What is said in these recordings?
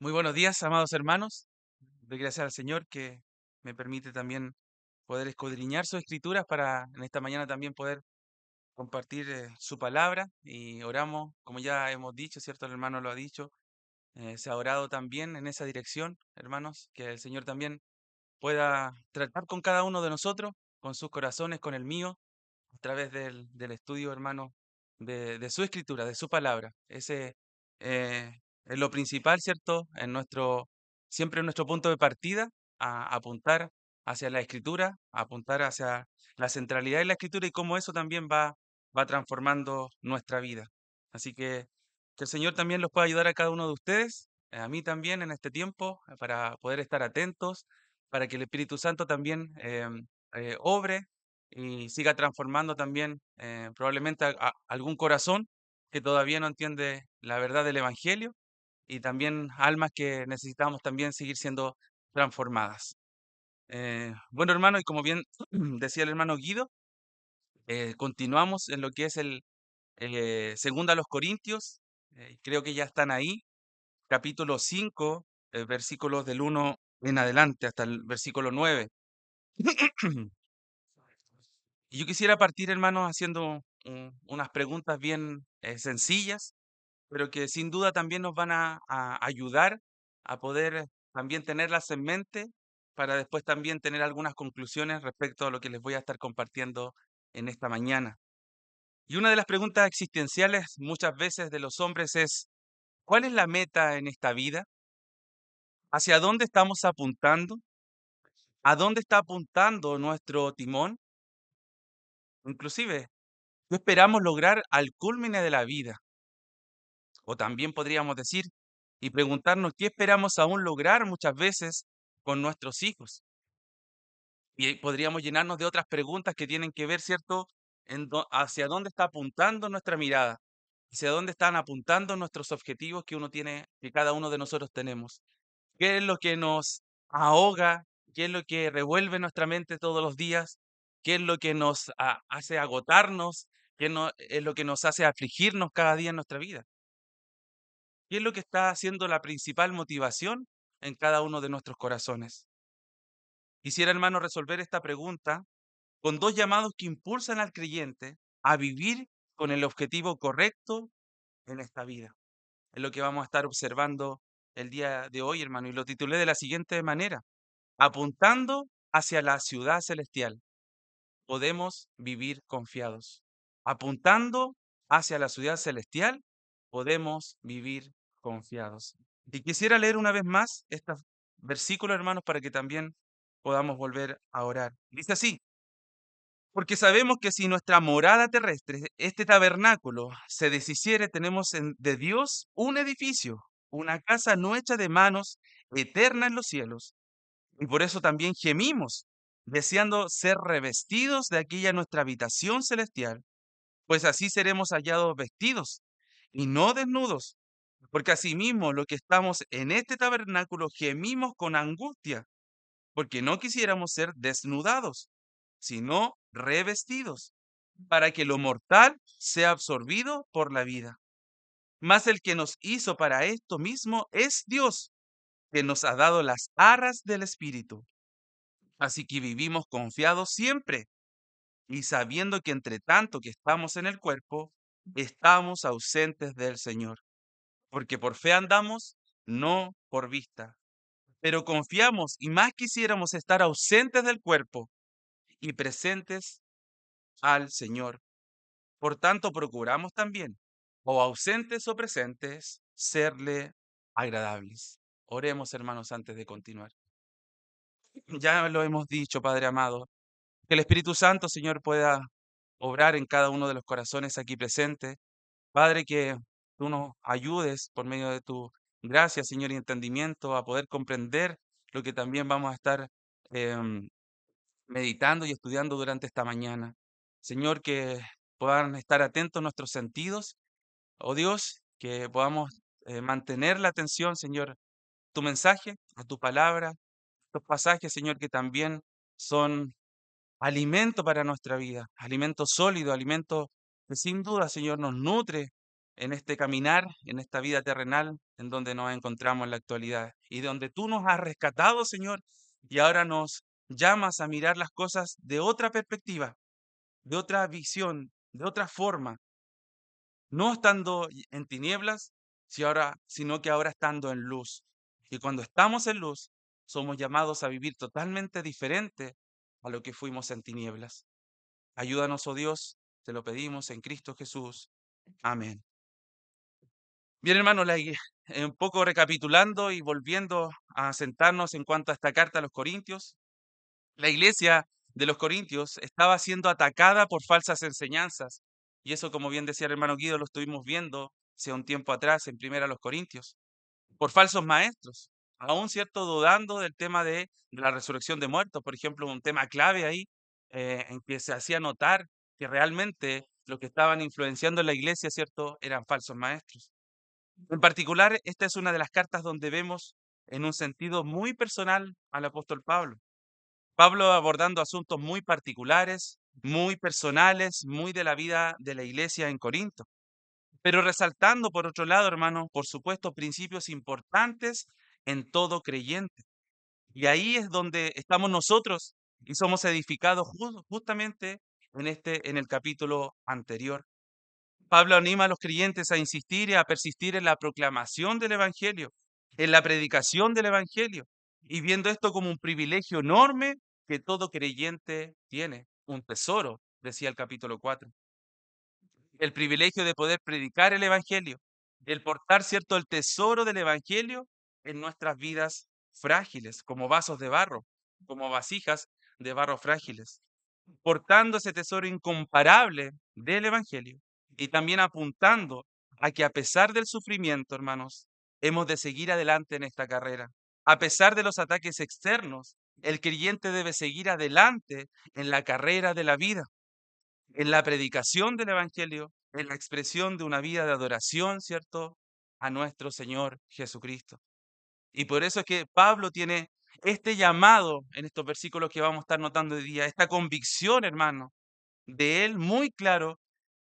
Muy buenos días, amados hermanos. Doy gracias al Señor que me permite también poder escudriñar sus escrituras para en esta mañana también poder compartir su palabra y oramos, como ya hemos dicho, ¿cierto? El hermano lo ha dicho, se ha orado también en esa dirección, hermanos, que el Señor también pueda tratar con cada uno de nosotros, con sus corazones, con el mío, a través del estudio, hermano, de su escritura, de su palabra. Ese es lo principal, ¿cierto? Siempre en nuestro punto de partida, a apuntar hacia la escritura, a apuntar hacia la centralidad de la escritura y cómo eso también va transformando nuestra vida. Así que el Señor también los pueda ayudar a cada uno de ustedes, a mí también en este tiempo, para poder estar atentos, para que el Espíritu Santo también obre y siga transformando también probablemente algún corazón que todavía no entiende la verdad del Evangelio y también almas que necesitamos también seguir siendo transformadas. Bueno, hermano, y como bien decía el hermano Guido, continuamos en lo que es el segundo a los Corintios, creo que ya están ahí, capítulo 5 versículos del 1 en adelante hasta el versículo 9. Y yo quisiera partir, hermanos, haciendo unas preguntas bien sencillas, pero que sin duda también nos van a ayudar a poder también tenerlas en mente para después también tener algunas conclusiones respecto a lo que les voy a estar compartiendo en esta mañana. Y una de las preguntas existenciales muchas veces de los hombres es, ¿cuál es la meta en esta vida? ¿Hacia dónde estamos apuntando? ¿A dónde está apuntando nuestro timón? Inclusive, ¿qué esperamos lograr al culmine de la vida? O también podríamos decir y preguntarnos qué esperamos aún lograr muchas veces con nuestros hijos. Y ahí podríamos llenarnos de otras preguntas que tienen que ver, ¿cierto? Hacia dónde está apuntando nuestra mirada, hacia dónde están apuntando nuestros objetivos que uno tiene, que cada uno de nosotros tenemos. ¿Qué es lo que nos ahoga? ¿Qué es lo que revuelve nuestra mente todos los días? ¿Qué es lo que nos hace agotarnos? Es lo que nos hace afligirnos cada día en nuestra vida? ¿Qué es lo que está haciendo la principal motivación en cada uno de nuestros corazones? Quisiera, hermano, resolver esta pregunta con dos llamados que impulsan al creyente a vivir con el objetivo correcto en esta vida. Es lo que vamos a estar observando el día de hoy, hermano, y lo titulé de la siguiente manera: apuntando hacia la ciudad celestial, podemos vivir confiados. Apuntando hacia la ciudad celestial, podemos vivir confiados. Y quisiera leer una vez más este versículo, hermanos, para que también podamos volver a orar. Dice así: porque sabemos que si nuestra morada terrestre, este tabernáculo, se deshiciere, tenemos de Dios un edificio, una casa no hecha de manos, eterna en los cielos. Y por eso también gemimos, deseando ser revestidos de aquella nuestra habitación celestial, pues así seremos hallados vestidos y no desnudos. Porque asimismo, lo que estamos en este tabernáculo gemimos con angustia, porque no quisiéramos ser desnudados, sino revestidos, para que lo mortal sea absorbido por la vida. Mas el que nos hizo para esto mismo es Dios, que nos ha dado las arras del Espíritu. Así que vivimos confiados siempre y sabiendo que entre tanto que estamos en el cuerpo, estamos ausentes del Señor. Porque por fe andamos, no por vista. Pero confiamos y más quisiéramos estar ausentes del cuerpo y presentes al Señor. Por tanto, procuramos también, o ausentes o presentes, serle agradables. Oremos, hermanos, antes de continuar. Ya lo hemos dicho, Padre amado, que el Espíritu Santo, Señor, pueda obrar en cada uno de los corazones aquí presentes. Padre, que tú nos ayudes por medio de tu gracia, Señor, y entendimiento a poder comprender lo que también vamos a estar em, meditando y estudiando durante esta mañana. Señor, que puedan estar atentos nuestros sentidos. Oh Dios, que podamos mantener la atención, Señor, a tu mensaje, a tu palabra, estos pasajes, Señor, que también son alimento para nuestra vida, alimento sólido, alimento que sin duda, Señor, nos nutre en este caminar, en esta vida terrenal en donde nos encontramos en la actualidad y donde tú nos has rescatado, Señor, y ahora nos llamas a mirar las cosas de otra perspectiva, de otra visión, de otra forma, no estando en tinieblas, sino que ahora estando en luz. Y cuando estamos en luz, somos llamados a vivir totalmente diferente a lo que fuimos en tinieblas. Ayúdanos, oh Dios, te lo pedimos en Cristo Jesús. Amén. Bien, hermano, un poco recapitulando y volviendo a sentarnos en cuanto a esta carta a los Corintios, la iglesia de los Corintios estaba siendo atacada por falsas enseñanzas. Y eso, como bien decía el hermano Guido, lo estuvimos viendo hace un tiempo atrás en Primera los Corintios, por falsos maestros, aún cierto dudando del tema de la resurrección de muertos, por ejemplo, un tema clave ahí en que se hacía notar que realmente los que estaban influenciando en la iglesia, cierto, eran falsos maestros. En particular, esta es una de las cartas donde vemos en un sentido muy personal al apóstol Pablo. Pablo abordando asuntos muy particulares, muy personales, muy de la vida de la iglesia en Corinto, pero resaltando por otro lado, hermano, por supuesto, principios importantes en todo creyente. Y ahí es donde estamos nosotros y somos edificados justamente en el capítulo anterior. Pablo anima a los creyentes a insistir y a persistir en la proclamación del Evangelio, en la predicación del Evangelio, y viendo esto como un privilegio enorme que todo creyente tiene, un tesoro, decía el capítulo 4. El privilegio de poder predicar el Evangelio, el portar, cierto, el tesoro del Evangelio en nuestras vidas frágiles, como vasos de barro, como vasijas de barro frágiles, portando ese tesoro incomparable del Evangelio y también apuntando a que a pesar del sufrimiento, hermanos, hemos de seguir adelante en esta carrera. A pesar de los ataques externos, el creyente debe seguir adelante en la carrera de la vida, en la predicación del Evangelio, en la expresión de una vida de adoración, ¿cierto?, a nuestro Señor Jesucristo. Y por eso es que Pablo tiene este llamado en estos versículos que vamos a estar notando hoy día, esta convicción, hermano, de él muy claro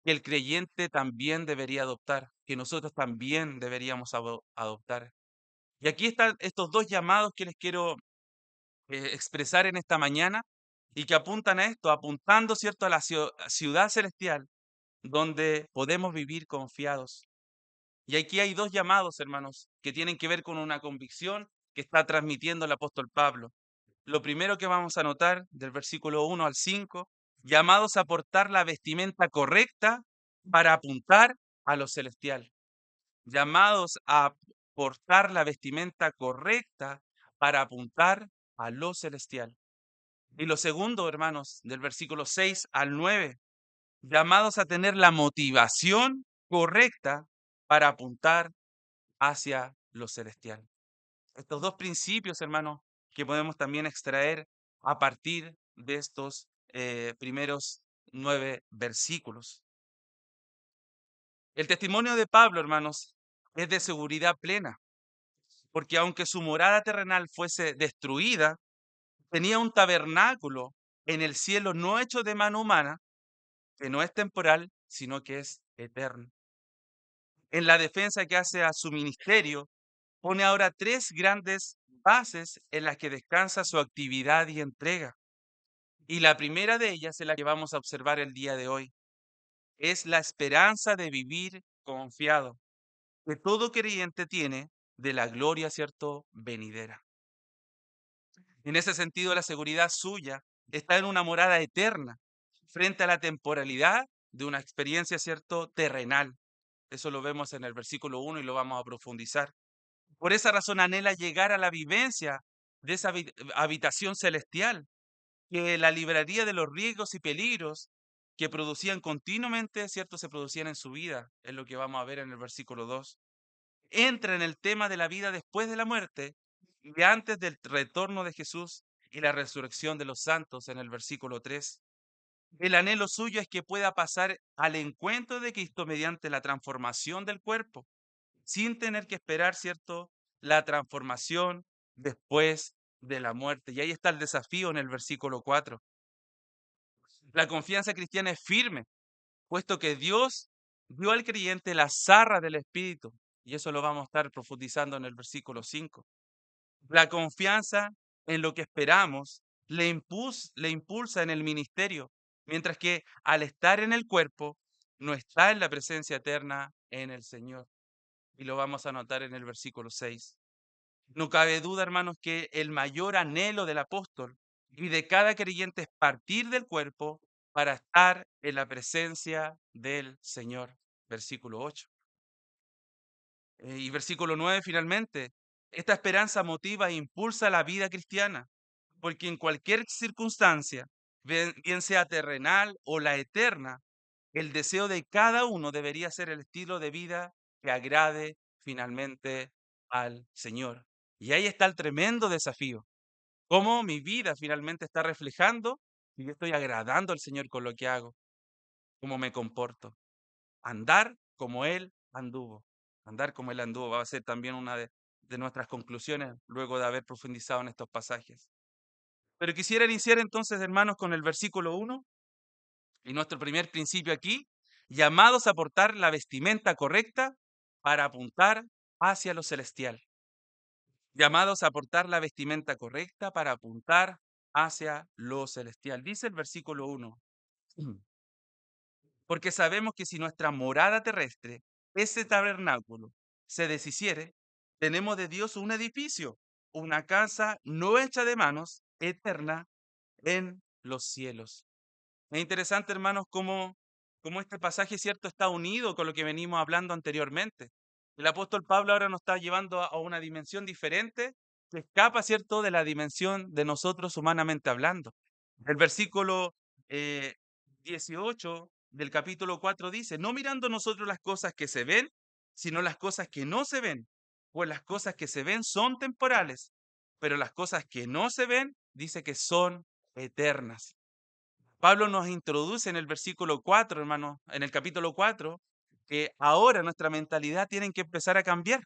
que el creyente también debería adoptar, que nosotros también deberíamos adoptar. Y aquí están estos dos llamados que les quiero expresar en esta mañana y que apuntan a esto, apuntando, ¿cierto?, a la ciudad celestial donde podemos vivir confiados. Y aquí hay dos llamados, hermanos, que tienen que ver con una convicción que está transmitiendo el apóstol Pablo. Lo primero que vamos a notar del versículo 1 al 5, llamados a portar la vestimenta correcta para apuntar a lo celestial. Llamados a portar la vestimenta correcta para apuntar a lo celestial. Y lo segundo, hermanos, del versículo 6 al 9, llamados a tener la motivación correcta para apuntar hacia lo celestial. Estos dos principios, hermanos, que podemos también extraer a partir de estos primeros 9 versículos. El testimonio de Pablo, hermanos, es de seguridad plena, porque aunque su morada terrenal fuese destruida, tenía un tabernáculo en el cielo no hecho de mano humana, que no es temporal, sino que es eterno. En la defensa que hace a su ministerio, pone ahora tres grandes bases en las que descansa su actividad y entrega. Y la primera de ellas es la que vamos a observar el día de hoy. Es la esperanza de vivir confiado, que todo creyente tiene de la gloria, ¿cierto?, venidera. En ese sentido, la seguridad suya está en una morada eterna frente a la temporalidad de una experiencia, ¿cierto?, terrenal. Eso lo vemos en el versículo 1 y lo vamos a profundizar. Por esa razón anhela llegar a la vivencia de esa habitación celestial, que la libraría de los riesgos y peligros que producían continuamente, ¿cierto?, se producían en su vida, es lo que vamos a ver en el versículo 2. Entra en el tema de la vida después de la muerte y antes del retorno de Jesús y la resurrección de los santos en el versículo 3. El anhelo suyo es que pueda pasar al encuentro de Cristo mediante la transformación del cuerpo, sin tener que esperar, ¿cierto?, la transformación después de la muerte. Y ahí está el desafío en el versículo 4. La confianza cristiana es firme, puesto que Dios dio al creyente la zarra del Espíritu, y eso lo vamos a estar profundizando en el versículo 5. La confianza en lo que esperamos le impulsa en el ministerio, mientras que al estar en el cuerpo, no está en la presencia eterna en el Señor. Y lo vamos a notar en el versículo 6. No cabe duda, hermanos, que el mayor anhelo del apóstol y de cada creyente es partir del cuerpo para estar en la presencia del Señor. Versículo 8. Y versículo 9 finalmente. Esta esperanza motiva e impulsa la vida cristiana, porque en cualquier circunstancia, bien sea terrenal o la eterna, el deseo de cada uno debería ser el estilo de vida que agrade finalmente al Señor. Y ahí está el tremendo desafío. ¿Cómo mi vida finalmente está reflejando si yo estoy agradando al Señor con lo que hago? ¿Cómo me comporto? Andar como Él anduvo. Andar como Él anduvo va a ser también una de nuestras conclusiones luego de haber profundizado en estos pasajes. Pero quisiera iniciar entonces, hermanos, con el versículo 1 y nuestro primer principio aquí, llamados a portar la vestimenta correcta para apuntar hacia lo celestial. Llamados a portar la vestimenta correcta para apuntar hacia lo celestial. Dice el versículo 1. Porque sabemos que si nuestra morada terrestre, ese tabernáculo, se deshiciere, tenemos de Dios un edificio, una casa no hecha de manos, eterna en los cielos. Es interesante, hermanos, cómo este pasaje, cierto, está unido con lo que venimos hablando anteriormente. El apóstol Pablo ahora nos está llevando a una dimensión diferente que escapa, cierto, de la dimensión de nosotros humanamente hablando. El versículo eh, 18 del capítulo 4 dice, no mirando nosotros las cosas que se ven, sino las cosas que no se ven, pues las cosas que se ven son temporales, pero las cosas que no se ven, dice que son eternas. Pablo nos introduce en el versículo 4, hermano, en el capítulo 4, que ahora nuestra mentalidad tiene que empezar a cambiar.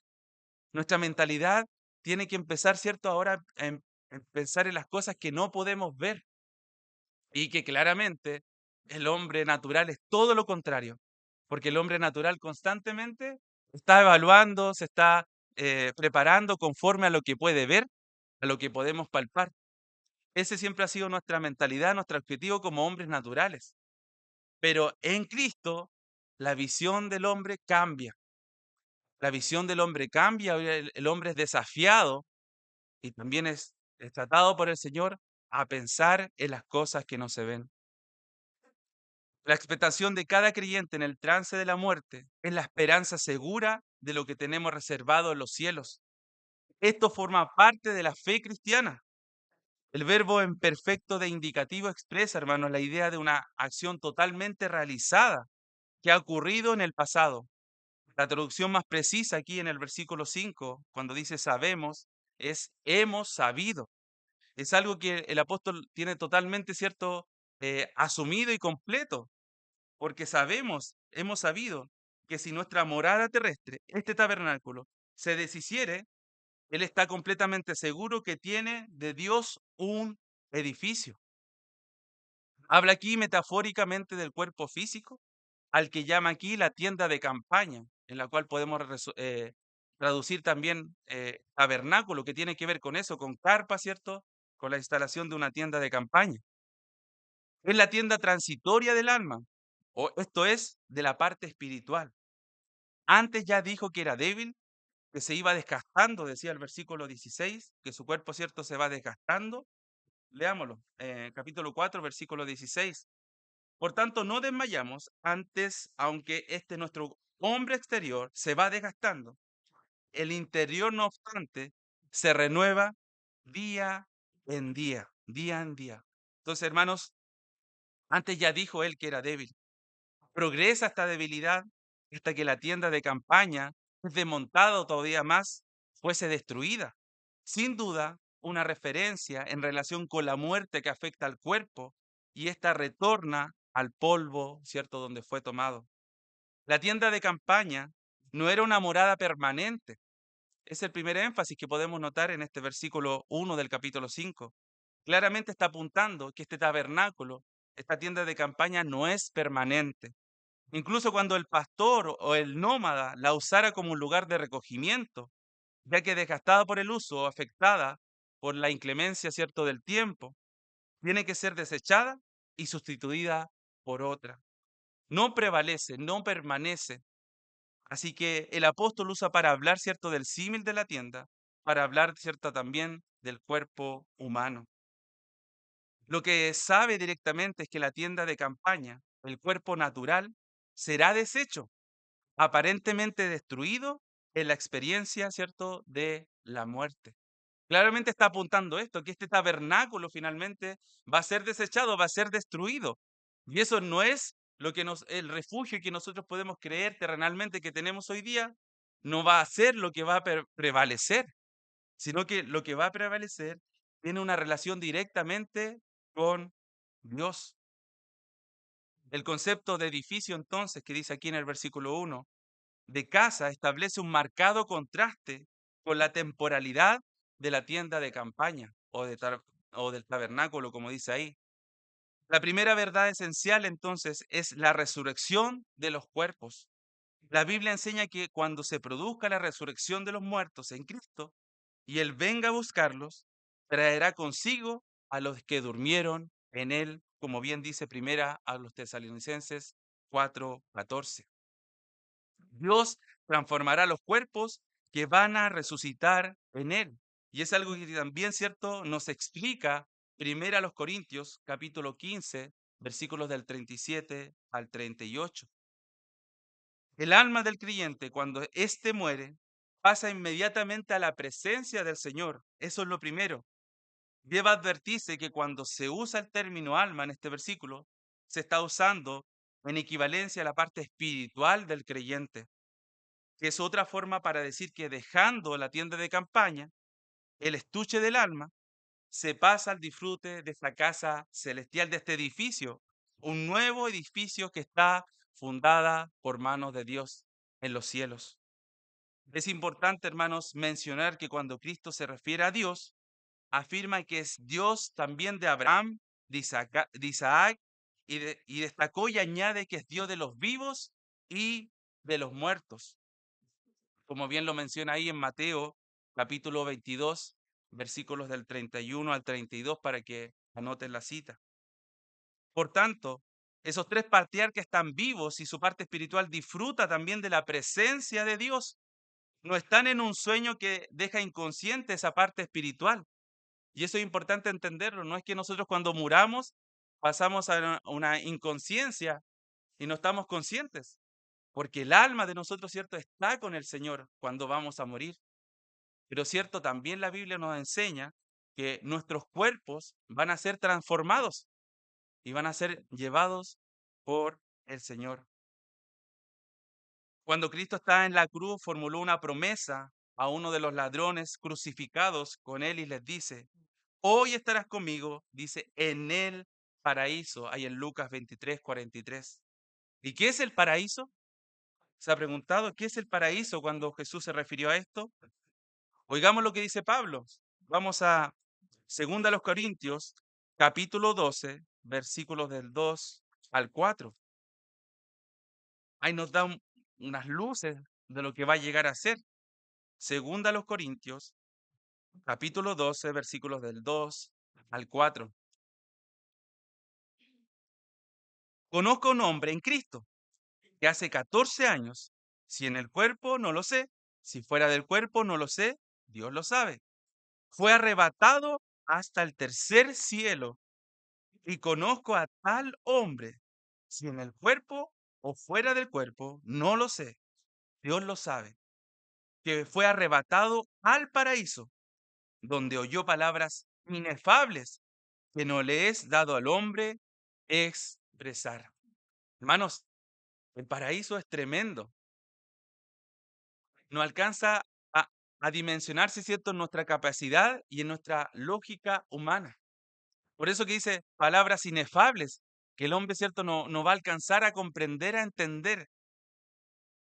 Nuestra mentalidad tiene que empezar, ¿cierto? Ahora en pensar en las cosas que no podemos ver y que claramente el hombre natural es todo lo contrario, porque el hombre natural constantemente está evaluando, se está preparando conforme a lo que puede ver, a lo que podemos palpar. Ese siempre ha sido nuestra mentalidad, nuestro objetivo como hombres naturales. Pero en Cristo, la visión del hombre cambia. La visión del hombre cambia, hoy el hombre es desafiado y también es tratado por el Señor a pensar en las cosas que no se ven. La expectación de cada creyente en el trance de la muerte es la esperanza segura de lo que tenemos reservado en los cielos. Esto forma parte de la fe cristiana. El verbo en perfecto de indicativo expresa, hermanos, la idea de una acción totalmente realizada que ha ocurrido en el pasado. La traducción más precisa aquí en el versículo 5, cuando dice sabemos, es hemos sabido. Es algo que el apóstol tiene totalmente, cierto, asumido y completo, porque sabemos, hemos sabido que si nuestra morada terrestre, este tabernáculo, se deshiciere, él está completamente seguro que tiene de Dios un edificio. Habla aquí metafóricamente del cuerpo físico, al que llama aquí la tienda de campaña, en la cual podemos traducir también tabernáculo, que tiene que ver con eso, con carpa, ¿cierto? Con la instalación de una tienda de campaña. Es la tienda transitoria del alma, o esto es, de la parte espiritual. Antes ya dijo que era débil, que se iba desgastando, decía el versículo 16, que su cuerpo, ¿cierto?, se va desgastando. Leámoslo, capítulo 4, versículo 16. Por tanto, no desmayamos antes, aunque este nuestro hombre exterior se va desgastando. El interior, no obstante, se renueva día en día, día en día. Entonces, hermanos, antes ya dijo él que era débil. Progresa esta debilidad hasta que la tienda de campaña, desmontada o todavía más, fuese destruida. Sin duda, una referencia en relación con la muerte que afecta al cuerpo y esta retorna al polvo, ¿cierto?, donde fue tomado. La tienda de campaña no era una morada permanente. Es el primer énfasis que podemos notar en este versículo 1 del capítulo 5. Claramente está apuntando que este tabernáculo, esta tienda de campaña no es permanente. Incluso cuando el pastor o el nómada la usara como un lugar de recogimiento, ya que desgastada por el uso o afectada por la inclemencia, ¿cierto?, del tiempo, tiene que ser desechada y sustituida por otra. No prevalece, no permanece. Así que el apóstol usa para hablar, ¿cierto?, del símil de la tienda, para hablar, ¿cierto?, también del cuerpo humano. Lo que sabe directamente es que la tienda de campaña, el cuerpo natural, será deshecho, aparentemente destruido en la experiencia, ¿cierto?, de la muerte. Claramente está apuntando esto, que este tabernáculo finalmente va a ser desechado, va a ser destruido. Y eso no es lo que el refugio que nosotros podemos creer terrenalmente que tenemos hoy día, no va a ser lo que va a prevalecer, sino que lo que va a prevalecer tiene una relación directamente con Dios. El concepto de edificio entonces, que dice aquí en el versículo 1, de casa establece un marcado contraste con la temporalidad de la tienda de campaña o del tabernáculo, como dice ahí. La primera verdad esencial entonces es la resurrección de los cuerpos. La Biblia enseña que cuando se produzca la resurrección de los muertos en Cristo y Él venga a buscarlos, traerá consigo a los que durmieron en Él, como bien dice primera a los tesalonicenses 4:14. Dios transformará los cuerpos que van a resucitar en Él. Y es algo que también, ¿cierto?, nos explica primera a los Corintios, capítulo 15, versículos del 37 al 38. El alma del creyente, cuando éste muere, pasa inmediatamente a la presencia del Señor. Eso es lo primero. Debe advertirse que cuando se usa el término alma en este versículo, se está usando en equivalencia a la parte espiritual del creyente, que es otra forma para decir que dejando la tienda de campaña, el estuche del alma se pasa al disfrute de esta casa celestial, de este edificio, un nuevo edificio que está fundada por manos de Dios en los cielos. Es importante, hermanos, mencionar que cuando Cristo se refiere a Dios, afirma que es Dios también de Abraham, de Isaac y destacó y añade que es Dios de los vivos y de los muertos, como bien lo menciona ahí en Mateo capítulo 22, versículos del 31 al 32, para que anoten la cita. Por tanto, esos tres patriarcas están vivos y su parte espiritual disfruta también de la presencia de Dios. No están en un sueño que deja inconsciente esa parte espiritual. Y eso es importante entenderlo. No es que nosotros cuando muramos pasamos a una inconsciencia y no estamos conscientes, porque el alma de nosotros, ¿cierto?, está con el Señor cuando vamos a morir. Pero cierto, también la Biblia nos enseña que nuestros cuerpos van a ser transformados y van a ser llevados por el Señor. Cuando Cristo está en la cruz, formuló una promesa a uno de los ladrones crucificados con él y les dice, hoy estarás conmigo, dice, en el paraíso, ahí en Lucas 23:43. ¿Y qué es el paraíso? ¿Se ha preguntado qué es el paraíso cuando Jesús se refirió a esto? Oigamos lo que dice Pablo. Vamos a 2 los Corintios, capítulo 12, versículos del 2 al 4. Ahí nos da unas luces de lo que va a llegar a ser. 2 los Corintios, capítulo 12, versículos del 2 al 4. Conozco a un hombre en Cristo que hace 14 años, si en el cuerpo no lo sé, si fuera del cuerpo no lo sé, Dios lo sabe. Fue arrebatado hasta el tercer cielo. Y conozco a tal hombre, si en el cuerpo o fuera del cuerpo, no lo sé, Dios lo sabe, que fue arrebatado al paraíso, donde oyó palabras inefables que no le es dado al hombre expresar. Hermanos, el paraíso es tremendo. No alcanza a, a dimensionarse, ¿cierto?, en nuestra capacidad y en nuestra lógica humana. Por eso que dice palabras inefables, que el hombre, ¿cierto?, no va a alcanzar a comprender, a entender.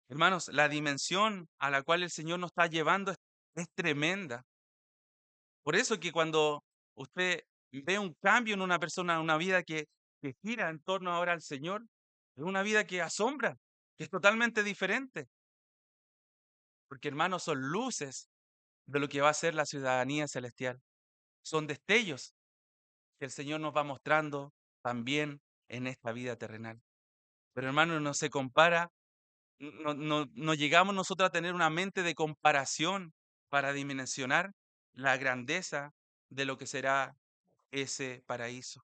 Hermanos, la dimensión a la cual el Señor nos está llevando es tremenda. Por eso que cuando usted ve un cambio en una persona, una vida que gira en torno ahora al Señor, Es una vida que asombra, que es totalmente diferente, porque hermanos, son luces de lo que va a ser la ciudadanía celestial. Son destellos que el Señor nos va mostrando también en esta vida terrenal. Pero hermano, no se compara, no llegamos nosotros a tener una mente de comparación para dimensionar la grandeza de lo que será ese paraíso.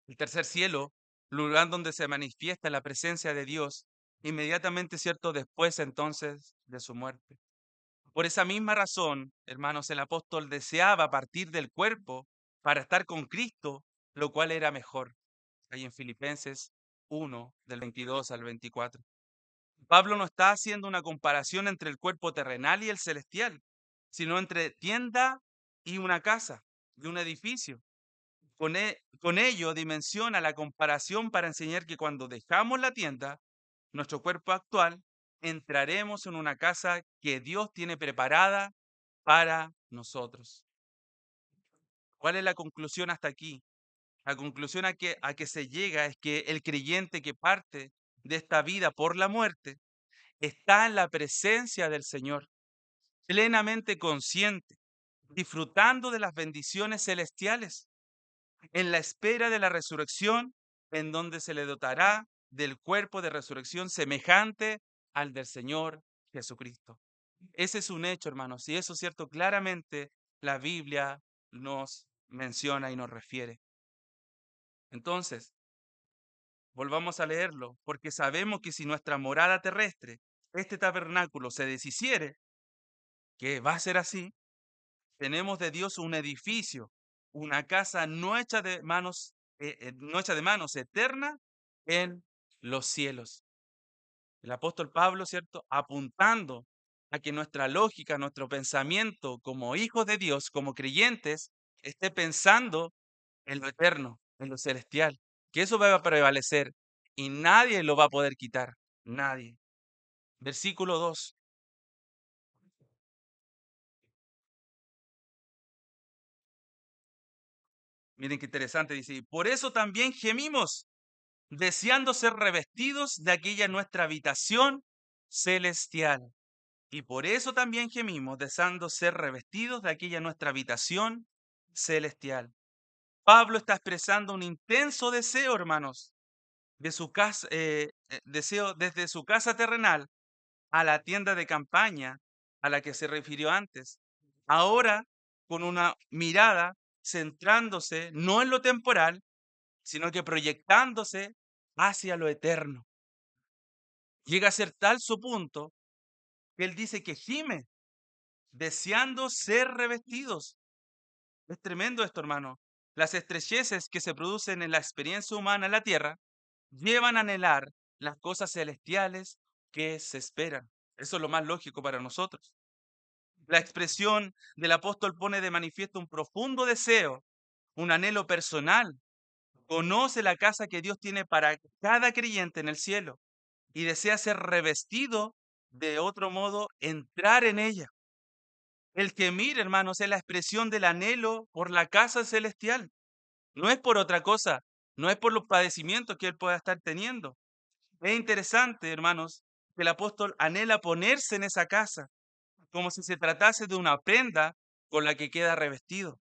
El tercer cielo, lugar donde se manifiesta la presencia de Dios, inmediatamente, cierto, después entonces de su muerte. Por esa misma razón, hermanos, el apóstol deseaba partir del cuerpo para estar con Cristo, lo cual era mejor. Ahí en Filipenses 1, del 22 al 24. Pablo no está haciendo una comparación entre el cuerpo terrenal y el celestial, sino entre tienda y una casa, de un edificio. Con ello dimensiona la comparación para enseñar que cuando dejamos la tienda, nuestro cuerpo actual, entraremos en una casa que Dios tiene preparada para nosotros. ¿Cuál es la conclusión hasta aquí? La conclusión a que se llega es que el creyente que parte de esta vida por la muerte está en la presencia del Señor, plenamente consciente, disfrutando de las bendiciones celestiales, en la espera de la resurrección, en donde se le dotará del cuerpo de resurrección semejante al del Señor Jesucristo. Ese es un hecho, hermanos, y eso es cierto, claramente la Biblia nos menciona y nos refiere. Entonces, volvamos a leerlo, porque sabemos que si nuestra morada terrestre, este tabernáculo, se deshiciere, que va a ser así, tenemos de Dios un edificio, una casa no hecha de manos, no hecha de manos, eterna en los cielos. El apóstol Pablo, ¿cierto? Apuntando a que nuestra lógica, nuestro pensamiento como hijos de Dios, como creyentes, esté pensando en lo eterno, en lo celestial, que eso va a prevalecer y nadie lo va a poder quitar, nadie. Versículo 2. Miren qué interesante, dice, "Y por eso también gemimos, deseando ser revestidos de aquella nuestra habitación celestial. Y por eso también gemimos, deseando ser revestidos de aquella nuestra habitación celestial." Pablo está expresando un intenso deseo, hermanos, de su casa, deseo desde su casa terrenal a la tienda de campaña a la que se refirió antes. Ahora, con una mirada centrándose no en lo temporal, sino que proyectándose hacia lo eterno. Llega a ser tal su punto que él dice que gime, deseando ser revestidos. Es tremendo esto, hermano. Las estrecheces que se producen en la experiencia humana en la tierra llevan a anhelar las cosas celestiales que se esperan. Eso es lo más lógico para nosotros. La expresión del apóstol pone de manifiesto un profundo deseo, un anhelo personal. Conoce la casa que Dios tiene para cada creyente en el cielo y desea ser revestido, de otro modo, entrar en ella. El que mira, hermanos, es la expresión del anhelo por la casa celestial. No es por otra cosa, no es por los padecimientos que él pueda estar teniendo. Es interesante, hermanos, que el apóstol anhela ponerse en esa casa, como si se tratase de una prenda con la que queda revestido.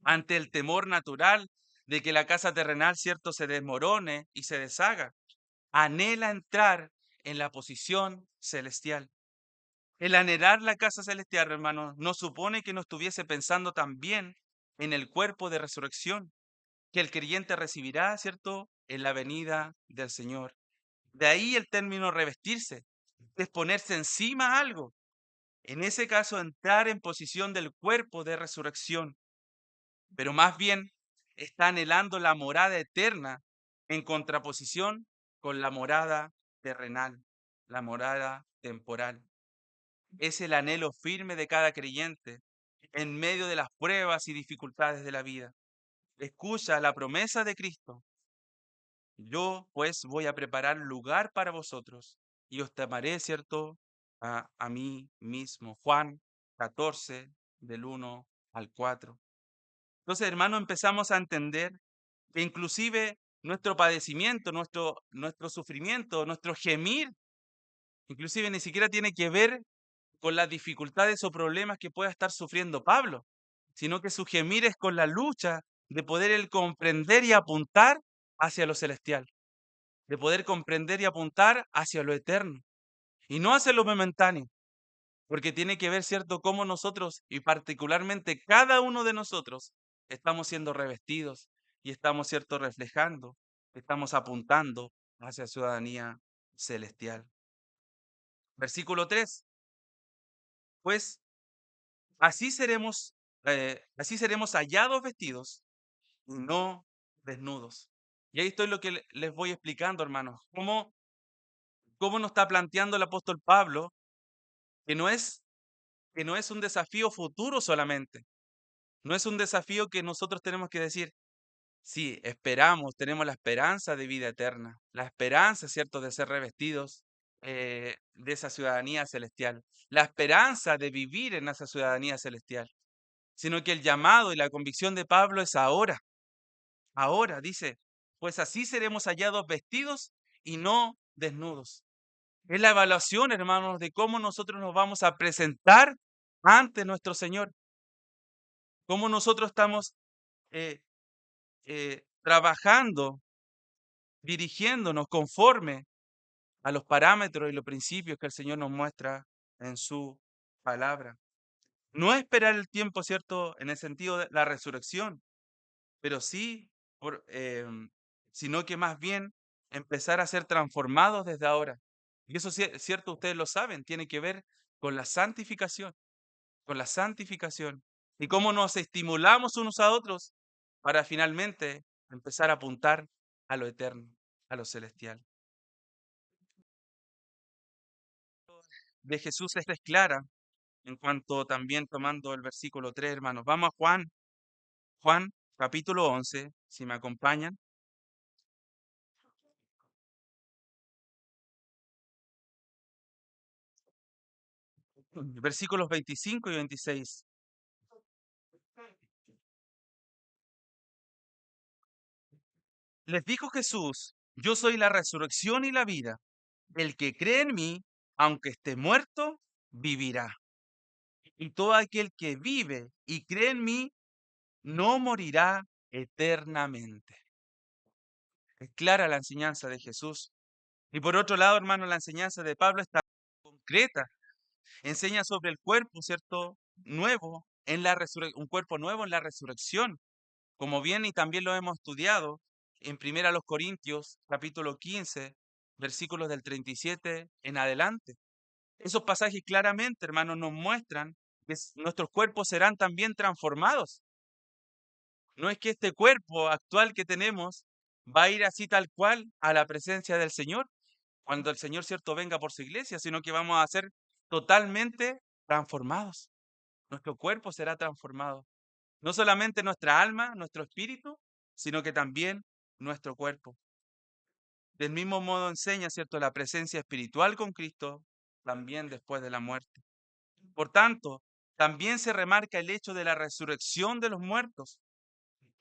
Ante el temor natural de que la casa terrenal, cierto, se desmorone y se deshaga, anhela entrar en la posición celestial. El anhelar la casa celestial, hermanos, no supone que no estuviese pensando también en el cuerpo de resurrección que el creyente recibirá, ¿cierto?, en la venida del Señor. De ahí el término revestirse, es ponerse encima a algo. En ese caso, entrar en posición del cuerpo de resurrección, pero más bien está anhelando la morada eterna en contraposición con la morada terrenal, la morada temporal. Es el anhelo firme de cada creyente en medio de las pruebas y dificultades de la vida. Escucha la promesa de Cristo. Yo pues voy a preparar lugar para vosotros y os tomaré, ¿cierto? A mí mismo. Juan 14, del 1 al 4. Entonces, hermano, empezamos a entender que inclusive nuestro padecimiento, nuestro sufrimiento, nuestro gemir, inclusive ni siquiera tiene que ver con las dificultades o problemas que pueda estar sufriendo Pablo, sino que su gemir es con la lucha de poder él comprender y apuntar hacia lo celestial, de poder comprender y apuntar hacia lo eterno, y no hacia lo momentáneo, porque tiene que ver, ¿cierto?, cómo nosotros, y particularmente cada uno de nosotros, estamos siendo revestidos y estamos, ¿cierto?, reflejando, estamos apuntando hacia ciudadanía celestial. Versículo 3. Pues así seremos hallados vestidos y no desnudos. Y ahí estoy lo que les voy explicando, hermanos. ¿Cómo nos está planteando el apóstol Pablo que que no es un desafío futuro solamente? No es un desafío que nosotros tenemos que decir, sí, esperamos, tenemos la esperanza de vida eterna, la esperanza, ¿cierto?, de ser revestidos de esa ciudadanía celestial, la esperanza de vivir en esa ciudadanía celestial, sino que el llamado y la convicción de Pablo es ahora. Ahora, dice, pues así seremos hallados vestidos y no desnudos. Es la evaluación, hermanos, de cómo nosotros nos vamos a presentar ante nuestro Señor, cómo nosotros estamos eh, trabajando, dirigiéndonos conforme a los parámetros y los principios que el Señor nos muestra en su palabra. No esperar el tiempo, ¿cierto?, en el sentido de la resurrección, pero sí, sino que más bien empezar a ser transformados desde ahora. Y eso es cierto, ustedes lo saben, tiene que ver con la santificación, con la santificación. Y cómo nos estimulamos unos a otros para finalmente empezar a apuntar a lo eterno, a lo celestial. De Jesús esta es clara en cuanto también tomando el versículo 3, hermanos. Vamos a Juan capítulo 11, si me acompañan. Versículos 25 y 26. Les dijo Jesús, yo soy la resurrección y la vida. El que cree en mí, aunque esté muerto, vivirá. Y todo aquel que vive y cree en mí, no morirá eternamente. Es clara la enseñanza de Jesús. Y por otro lado, hermano, la enseñanza de Pablo está concreta. Enseña sobre el cuerpo, ¿cierto? Nuevo en la un cuerpo nuevo en la resurrección. Como bien y también lo hemos estudiado en Primera los Corintios, capítulo 15, versículos del 37 en adelante. Esos pasajes claramente, hermanos, nos muestran que nuestros cuerpos serán también transformados. No es que este cuerpo actual que tenemos va a ir así tal cual a la presencia del Señor, cuando el Señor, cierto, venga por su iglesia, sino que vamos a ser totalmente transformados. Nuestro cuerpo será transformado. No solamente nuestra alma, nuestro espíritu, sino que también nuestro cuerpo. Del mismo modo enseña, ¿cierto?, la presencia espiritual con Cristo también después de la muerte. Por tanto, también se remarca el hecho de la resurrección de los muertos.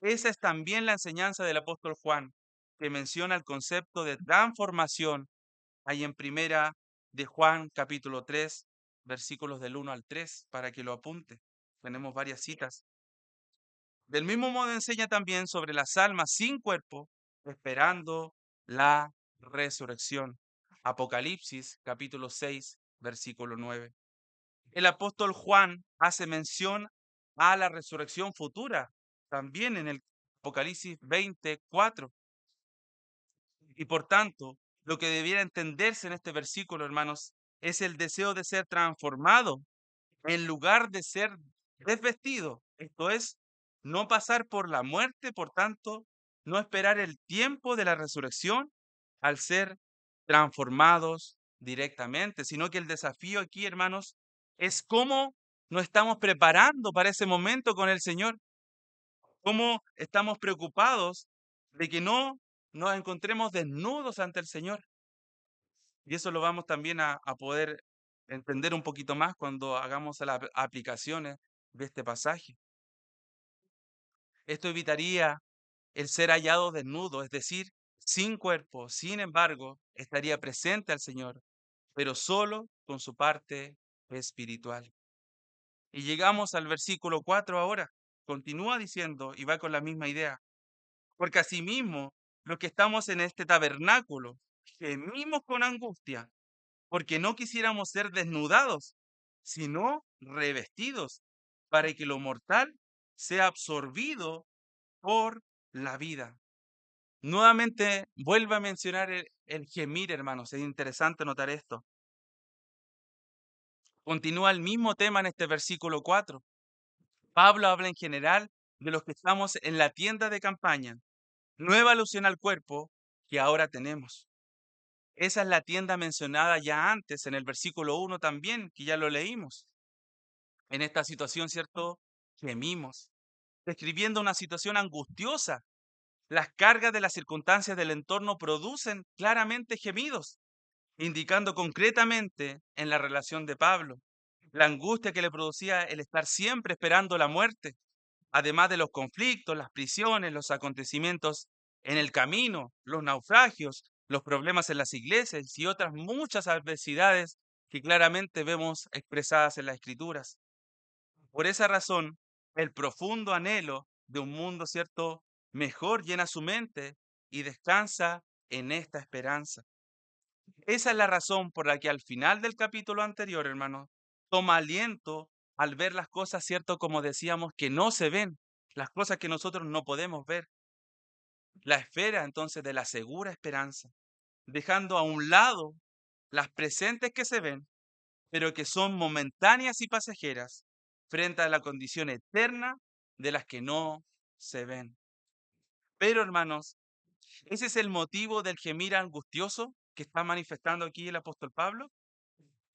Esa es también la enseñanza del apóstol Juan, que menciona el concepto de transformación ahí en primera de Juan capítulo 3, versículos del 1 al 3, para que lo apunte. Tenemos varias citas. Del mismo modo enseña también sobre las almas sin cuerpo, esperando la resurrección. Apocalipsis capítulo 6, versículo 9. El apóstol Juan hace mención a la resurrección futura, también en el Apocalipsis 24. Y por tanto, lo que debiera entenderse en este versículo, hermanos, es el deseo de ser transformado en lugar de ser desvestido. Esto es, no pasar por la muerte, por tanto, no esperar el tiempo de la resurrección al ser transformados directamente, sino que el desafío aquí, hermanos, es cómo nos estamos preparando para ese momento con el Señor, cómo estamos preocupados de que no nos encontremos desnudos ante el Señor. Y eso lo vamos también a poder entender un poquito más cuando hagamos las aplicaciones de este pasaje. Esto evitaría el ser hallado desnudo, es decir, sin cuerpo. Sin embargo, estaría presente al Señor, pero solo con su parte espiritual. Y llegamos al versículo 4 ahora. Continúa diciendo y va con la misma idea. Porque asimismo, los que estamos en este tabernáculo, gemimos con angustia, porque no quisiéramos ser desnudados, sino revestidos, para que lo mortal sea absorbido por la vida. Nuevamente vuelve a mencionar el gemir, hermanos. Es interesante notar esto. Continúa el mismo tema en este versículo 4. Pablo habla en general de los que estamos en la tienda de campaña, nueva alusión al cuerpo que ahora tenemos. Esa es la tienda mencionada ya antes en el versículo 1 también, que ya lo leímos. En esta situación, ¿cierto? Gemimos, describiendo una situación angustiosa. Las cargas de las circunstancias del entorno producen claramente gemidos, indicando concretamente en la relación de Pablo la angustia que le producía el estar siempre esperando la muerte, además de los conflictos, las prisiones, los acontecimientos en el camino, los naufragios, los problemas en las iglesias y otras muchas adversidades que claramente vemos expresadas en las Escrituras. Por esa razón, el profundo anhelo de un mundo, ¿cierto?, mejor llena su mente y descansa en esta esperanza. Esa es la razón por la que al final del capítulo anterior, hermano, toma aliento al ver las cosas, ¿cierto?, como decíamos, que no se ven, las cosas que nosotros no podemos ver. La esfera entonces de la segura esperanza, dejando a un lado las presentes que se ven, pero que son momentáneas y pasajeras, frente a la condición eterna de las que no se ven. Pero, hermanos, ese es el motivo del gemir angustioso que está manifestando aquí el apóstol Pablo.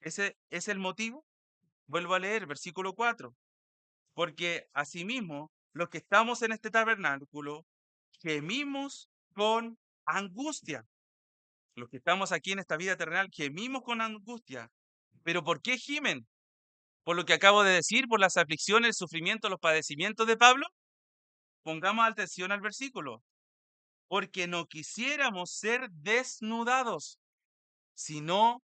Ese es el motivo. Vuelvo a leer, versículo 4. Porque asimismo, los que estamos en este tabernáculo, gemimos con angustia. Los que estamos aquí en esta vida terrenal, gemimos con angustia. ¿Pero por qué gimen? ¿Por lo que acabo de decir? ¿Por las aflicciones, el sufrimiento, los padecimientos de Pablo? Pongamos atención al versículo. Porque no quisiéramos ser desnudados, sino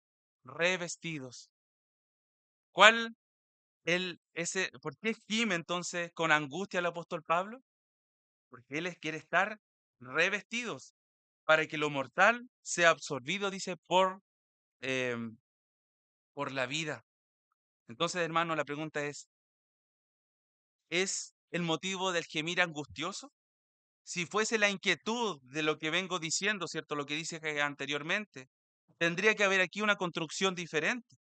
revestidos. ¿Cuál por qué gime entonces con angustia el apóstol Pablo? Porque él quiere estar revestidos para que lo mortal sea absorbido, dice, em, por la vida. Entonces, hermano, la pregunta ¿es el motivo del gemir angustioso? Si fuese la inquietud de lo que vengo diciendo, ¿cierto? Lo que dice anteriormente, tendría que haber aquí una construcción diferente.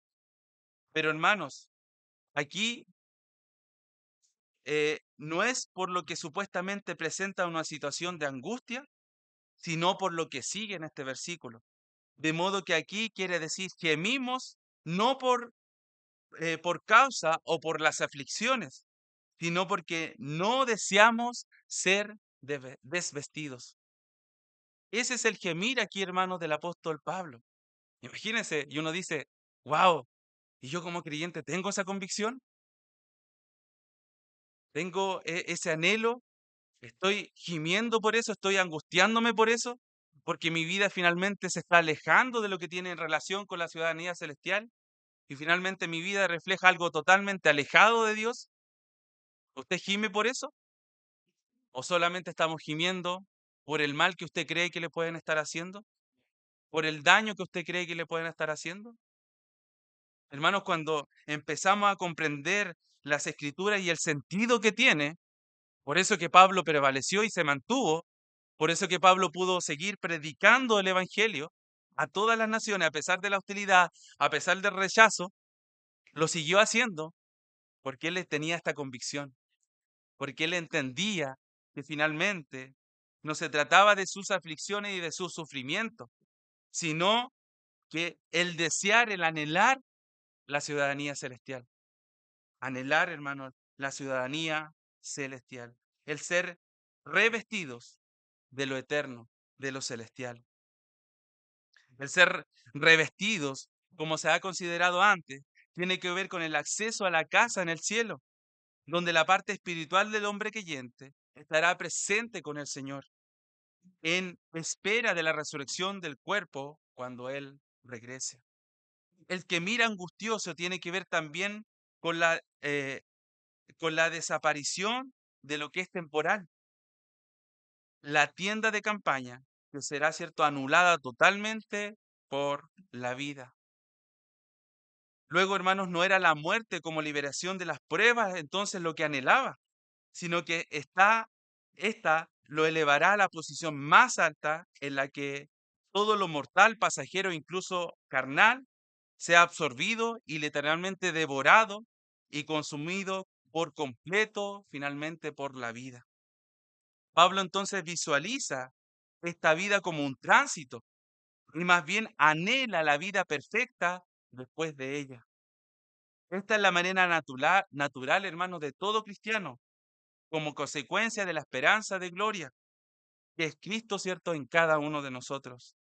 Pero, hermanos, aquí no es por lo que supuestamente presenta una situación de angustia, sino por lo que sigue en este versículo. De modo que aquí quiere decir gemimos no por causa o por las aflicciones, sino porque no deseamos ser desvestidos. Ese es el gemir aquí, hermanos, del apóstol Pablo. Imagínense, y uno dice, wow, ¿y yo como creyente tengo esa convicción? ¿Tengo ese anhelo? ¿Estoy gimiendo por eso? ¿Estoy angustiándome por eso? ¿Porque mi vida finalmente se está alejando de lo que tiene en relación con la ciudadanía celestial? ¿Y finalmente mi vida refleja algo totalmente alejado de Dios? ¿Usted gime por eso? ¿O solamente estamos gimiendo por el mal que usted cree que le pueden estar haciendo? ¿Por el daño que usted cree que le pueden estar haciendo? Hermanos, cuando empezamos a comprender las escrituras y el sentido que tiene, por eso que Pablo prevaleció y se mantuvo, por eso que Pablo pudo seguir predicando el evangelio a todas las naciones, a pesar de la hostilidad, a pesar del rechazo, lo siguió haciendo porque él tenía esta convicción, porque él entendía que finalmente no se trataba de sus aflicciones y de su sufrimiento, sino que el desear, el anhelar la ciudadanía celestial. Anhelar, hermano, la ciudadanía celestial. El ser revestidos de lo eterno, de lo celestial. El ser revestidos, como se ha considerado antes, tiene que ver con el acceso a la casa en el cielo, donde la parte espiritual del hombre creyente estará presente con el Señor. en espera de la resurrección del cuerpo cuando Él regrese. El que mira angustioso tiene que ver también con la desaparición de lo que es temporal. La tienda de campaña que será, cierto, anulada totalmente por la vida. Luego, hermanos, no era la muerte como liberación de las pruebas, entonces lo que anhelaba, sino que esta lo elevará a la posición más alta en la que todo lo mortal, pasajero, incluso carnal, sea absorbido y literalmente devorado y consumido por completo, finalmente por la vida. Pablo entonces visualiza esta vida como un tránsito y más bien anhela la vida perfecta después de ella. Esta es la manera natural, hermanos, de todo cristiano, como consecuencia de la esperanza de gloria que es Cristo, ¿cierto?, en cada uno de nosotros.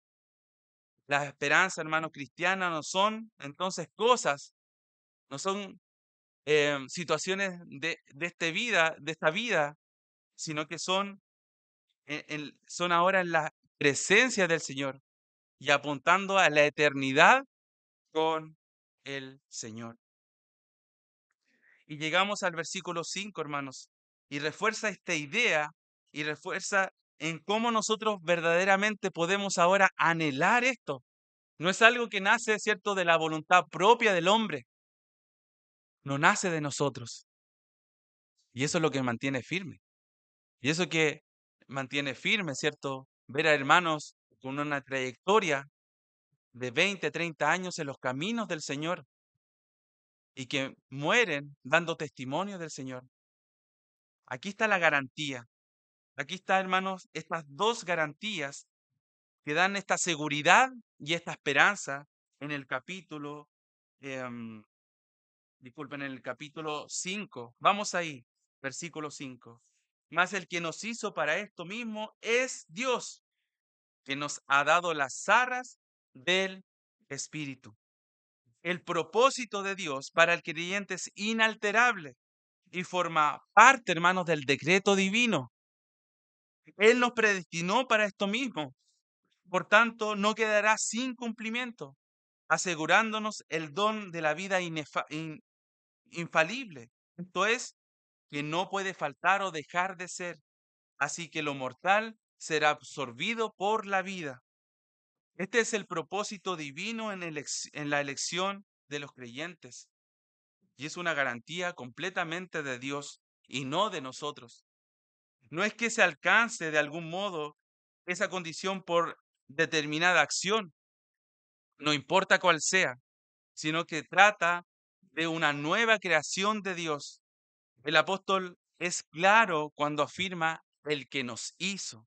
Las esperanzas, hermanos, cristianas no son entonces cosas, no son situaciones de esta vida, sino que son, son ahora en la presencia del Señor y apuntando a la eternidad con el Señor. Y llegamos al versículo 5, hermanos, y refuerza esta idea y refuerza en cómo nosotros verdaderamente podemos ahora anhelar esto. No es algo que nace, ¿cierto?, de la voluntad propia del hombre, no nace de nosotros. Y eso es lo que mantiene firme. Y eso que mantiene firme, ¿cierto? Ver a hermanos con una trayectoria de 20, 30 años en los caminos del Señor y que mueren dando testimonio del Señor. Aquí está la garantía. Aquí está, hermanos, estas dos garantías que dan esta seguridad y esta esperanza en el capítulo, em, disculpen, en el capítulo 5. Vamos ahí, versículo 5. Mas el que nos hizo para esto mismo es Dios, que nos ha dado las arras del Espíritu. El propósito de Dios para el creyente es inalterable y forma parte, hermanos, del decreto divino. Él nos predestinó para esto mismo. Por tanto, no quedará sin cumplimiento, asegurándonos el don de la vida infalible. Esto es, que no puede faltar o dejar de ser. Así que lo mortal será absorbido por la vida. Este es el propósito divino en la elección de los creyentes. Y es una garantía completamente de Dios y no de nosotros. No es que se alcance de algún modo esa condición por determinada acción, no importa cuál sea, sino que trata de una nueva creación de Dios. El apóstol es claro cuando afirma el que nos hizo.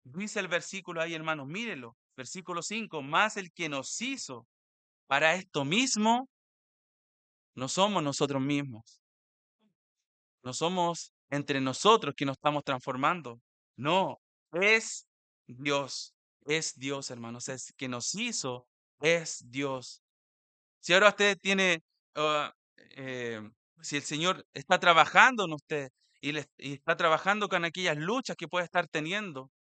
Dice el versículo ahí, hermanos, mírenlo, versículo 5, más el que nos hizo para esto mismo, no somos nosotros mismos, no somos entre nosotros que nos estamos transformando, no, es es Dios, hermanos, es que nos hizo, es Dios. Si ahora usted tiene, ah, eh, si el Señor está trabajando en usted y está trabajando con aquellas luchas que puede estar teniendo,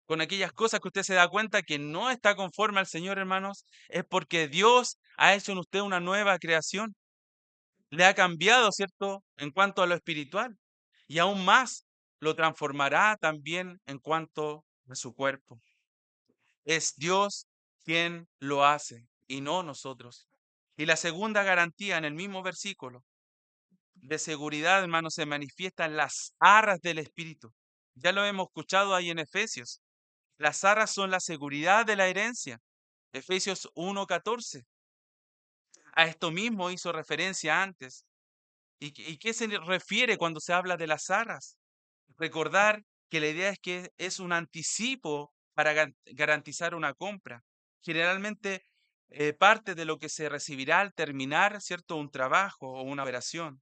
con aquellas cosas que usted se da cuenta que no está conforme al Señor, hermanos, es porque Dios ha hecho en usted una nueva creación. Le ha cambiado, ¿cierto?, en cuanto a lo espiritual. Y aún más, lo transformará también en cuanto a su cuerpo. Es Dios quien lo hace y no nosotros. Y la segunda garantía en el mismo versículo de seguridad, hermanos, se manifiesta en las arras del Espíritu. Ya lo hemos escuchado ahí en Efesios. Las arras son la seguridad de la herencia. Efesios 1:14. A esto mismo hizo referencia antes. ¿Y qué se le refiere cuando se habla de las arras? Recordar que la idea es que es un anticipo para garantizar una compra. Generalmente parte de lo que se recibirá al terminar, ¿cierto?, un trabajo o una operación.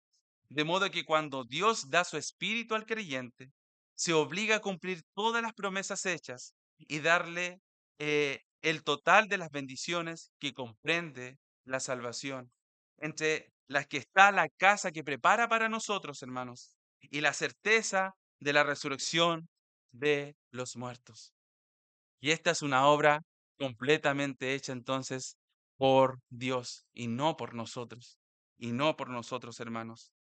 De modo que cuando Dios da su espíritu al creyente, se obliga a cumplir todas las promesas hechas y darle el total de las bendiciones que comprende la salvación, entre las que está la casa que prepara para nosotros, hermanos, y la certeza de la resurrección de los muertos. Y esta es una obra completamente hecha entonces por Dios y no por nosotros. Y no por nosotros, hermanos.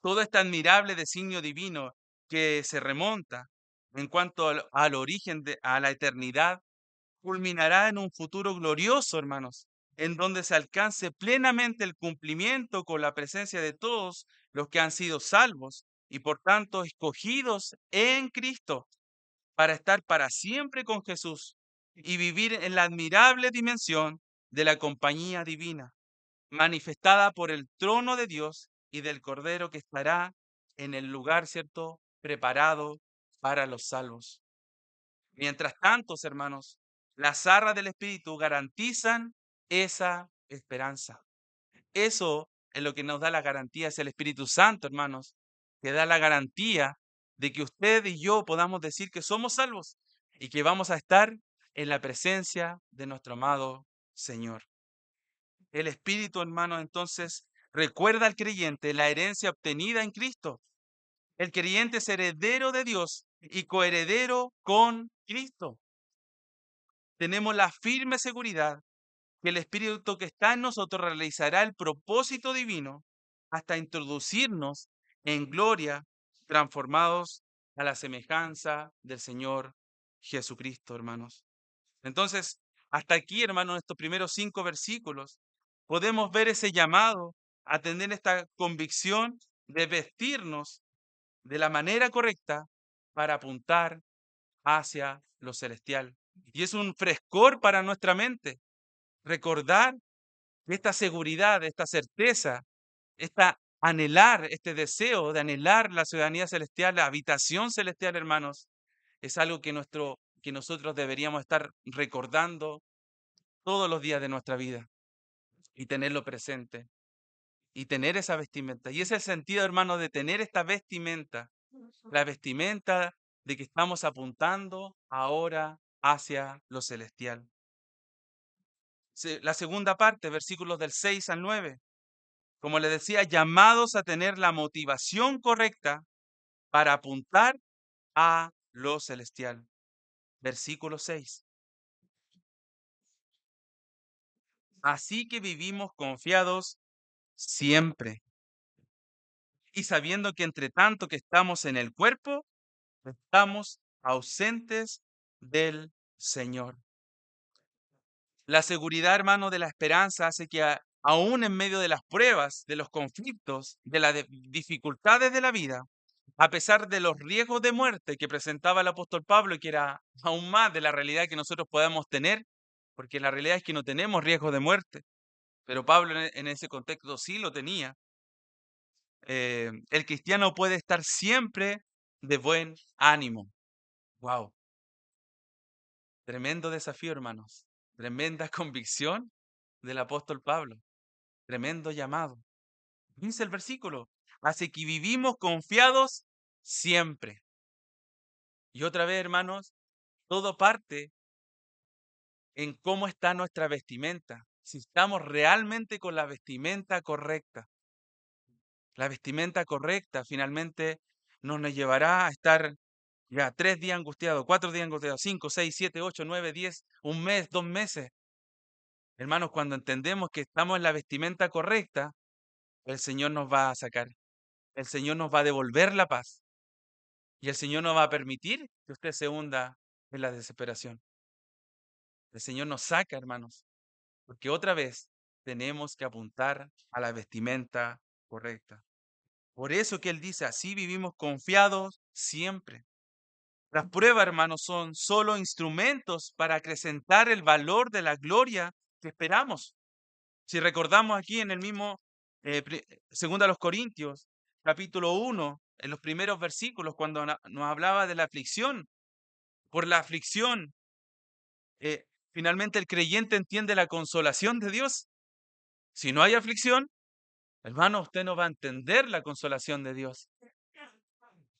Todo este admirable designio divino que se remonta en cuanto al origen, a la eternidad, culminará en un futuro glorioso, hermanos, en donde se alcance plenamente el cumplimiento con la presencia de todos los que han sido salvos y por tanto escogidos en Cristo para estar para siempre con Jesús y vivir en la admirable dimensión de la compañía divina, manifestada por el trono de Dios y del Cordero que estará en el lugar, ¿cierto?, preparado para los salvos. Mientras tanto, hermanos, las arras del Espíritu garantizan esa esperanza. Eso es lo que nos da la garantía, es el Espíritu Santo, hermanos, que da la garantía de que usted y yo podamos decir que somos salvos y que vamos a estar en la presencia de nuestro amado Señor. El Espíritu, hermano, entonces recuerda al creyente la herencia obtenida en Cristo. El creyente es heredero de Dios y coheredero con Cristo. Tenemos la firme seguridad que el Espíritu que está en nosotros realizará el propósito divino hasta introducirnos en gloria, transformados a la semejanza del Señor Jesucristo, hermanos. Entonces, hasta aquí, hermanos, en estos primeros 5 versículos, podemos ver ese llamado a tener esta convicción de vestirnos de la manera correcta para apuntar hacia lo celestial. Y es un frescor para nuestra mente recordar esta seguridad, esta certeza, esta anhelar, este deseo de anhelar la ciudadanía celestial, la habitación celestial, hermanos, es algo que nosotros deberíamos estar recordando todos los días de nuestra vida y tenerlo presente y tener esa vestimenta. Y ese es el sentido, hermano, de tener esta vestimenta, la vestimenta de que estamos apuntando ahora hacia lo celestial. La segunda parte, versículos del 6 al 9. Como le decía, llamados a tener la motivación correcta para apuntar a lo celestial. Versículo 6. Así que vivimos confiados siempre y sabiendo que entre tanto que estamos en el cuerpo, estamos ausentes del Señor. La seguridad, hermano, de la esperanza hace que aún en medio de las pruebas, de los conflictos, de las dificultades de la vida, a pesar de los riesgos de muerte que presentaba el apóstol Pablo y que era aún más de la realidad que nosotros podemos tener, porque la realidad es que no tenemos riesgo de muerte, pero Pablo en ese contexto sí lo tenía. El cristiano puede estar siempre de buen ánimo. Wow, tremendo desafío, hermanos. Tremenda convicción del apóstol Pablo. Tremendo llamado. Dice el versículo, así que vivimos confiados siempre. Y otra vez, hermanos, todo parte en cómo está nuestra vestimenta. Si estamos realmente con la vestimenta correcta. La vestimenta correcta finalmente nos llevará a estar ya 3 días angustiados, 4 días angustiados, 5, 6, 7, 8, 9, 10, un mes, 2 meses. Hermanos, cuando entendemos que estamos en la vestimenta correcta, el Señor nos va a sacar. El Señor nos va a devolver la paz. Y el Señor no va a permitir que usted se hunda en la desesperación. El Señor nos saca, hermanos, porque otra vez tenemos que apuntar a la vestimenta correcta. Por eso que Él dice, así vivimos confiados siempre. Las pruebas, hermanos, son solo instrumentos para acrecentar el valor de la gloria que esperamos. Si recordamos aquí en el mismo, segundo a los Corintios, capítulo 1, en los primeros versículos, cuando nos hablaba de la aflicción, por la aflicción, eh, finalmente el creyente entiende la consolación de Dios. Si no hay aflicción, hermano, usted no va a entender la consolación de Dios.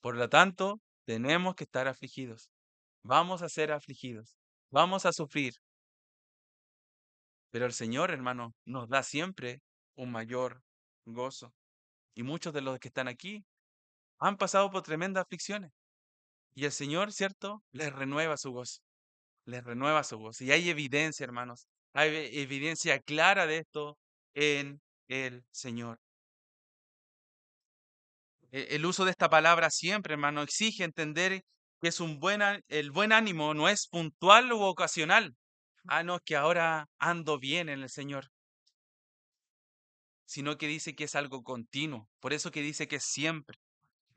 Por lo tanto, tenemos que estar afligidos. Vamos a ser afligidos. Vamos a sufrir. Pero el Señor, hermano, nos da siempre un mayor gozo. Y muchos de los que están aquí han pasado por tremendas aflicciones. Y el Señor, ¿cierto? Les renueva su gozo, les renueva su gozo. Y hay evidencia, hermanos, hay evidencia clara de esto en el Señor. El uso de esta palabra siempre, hermano, exige entender que es el buen ánimo no es puntual u ocasional. Ah, no, es que ahora ando bien en el Señor, sino que dice que es algo continuo. Por eso que dice que es siempre.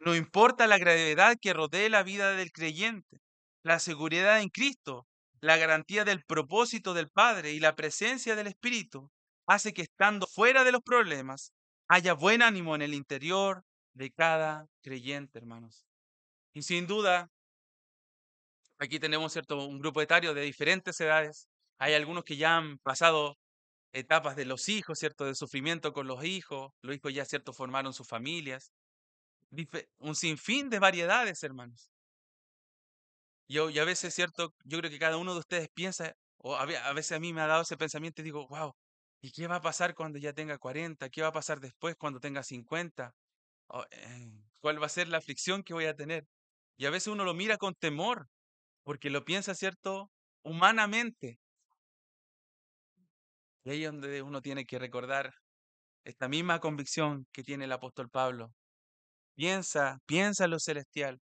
No importa la gravedad que rodee la vida del creyente, la seguridad en Cristo, la garantía del propósito del Padre y la presencia del Espíritu hace que estando fuera de los problemas haya buen ánimo en el interior de cada creyente, hermanos. Y sin duda, aquí tenemos cierto un grupo etario de diferentes edades. Hay algunos que ya han pasado etapas de los hijos, cierto, de sufrimiento con los hijos ya cierto formaron sus familias, un sinfín de variedades, hermanos. Y a veces, cierto, yo creo que cada uno de ustedes piensa, o a veces a mí me ha dado ese pensamiento y digo, wow, ¿y qué va a pasar cuando ya tenga 40? ¿Qué va a pasar después cuando tenga 50? ¿Cuál va a ser la aflicción que voy a tener? Y a veces uno lo mira con temor, porque lo piensa, cierto, humanamente. Y ahí es donde uno tiene que recordar esta misma convicción que tiene el apóstol Pablo. Piensa en lo celestial,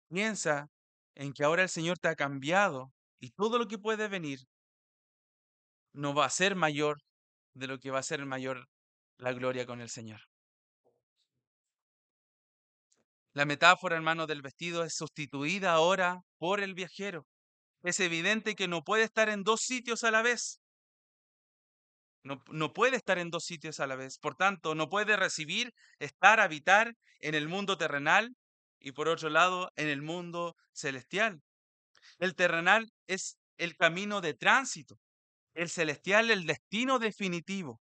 piensa en que ahora el Señor te ha cambiado y todo lo que puede venir no va a ser mayor de lo que va a ser mayor la gloria con el Señor. La metáfora, hermano, del vestido es sustituida ahora por el viajero. Es evidente que no puede estar en dos sitios a la vez. No puede estar en dos sitios a la vez. Por tanto, no puede recibir, estar, habitar en el mundo terrenal y por otro lado en el mundo celestial. El terrenal es el camino de tránsito, el celestial el destino definitivo.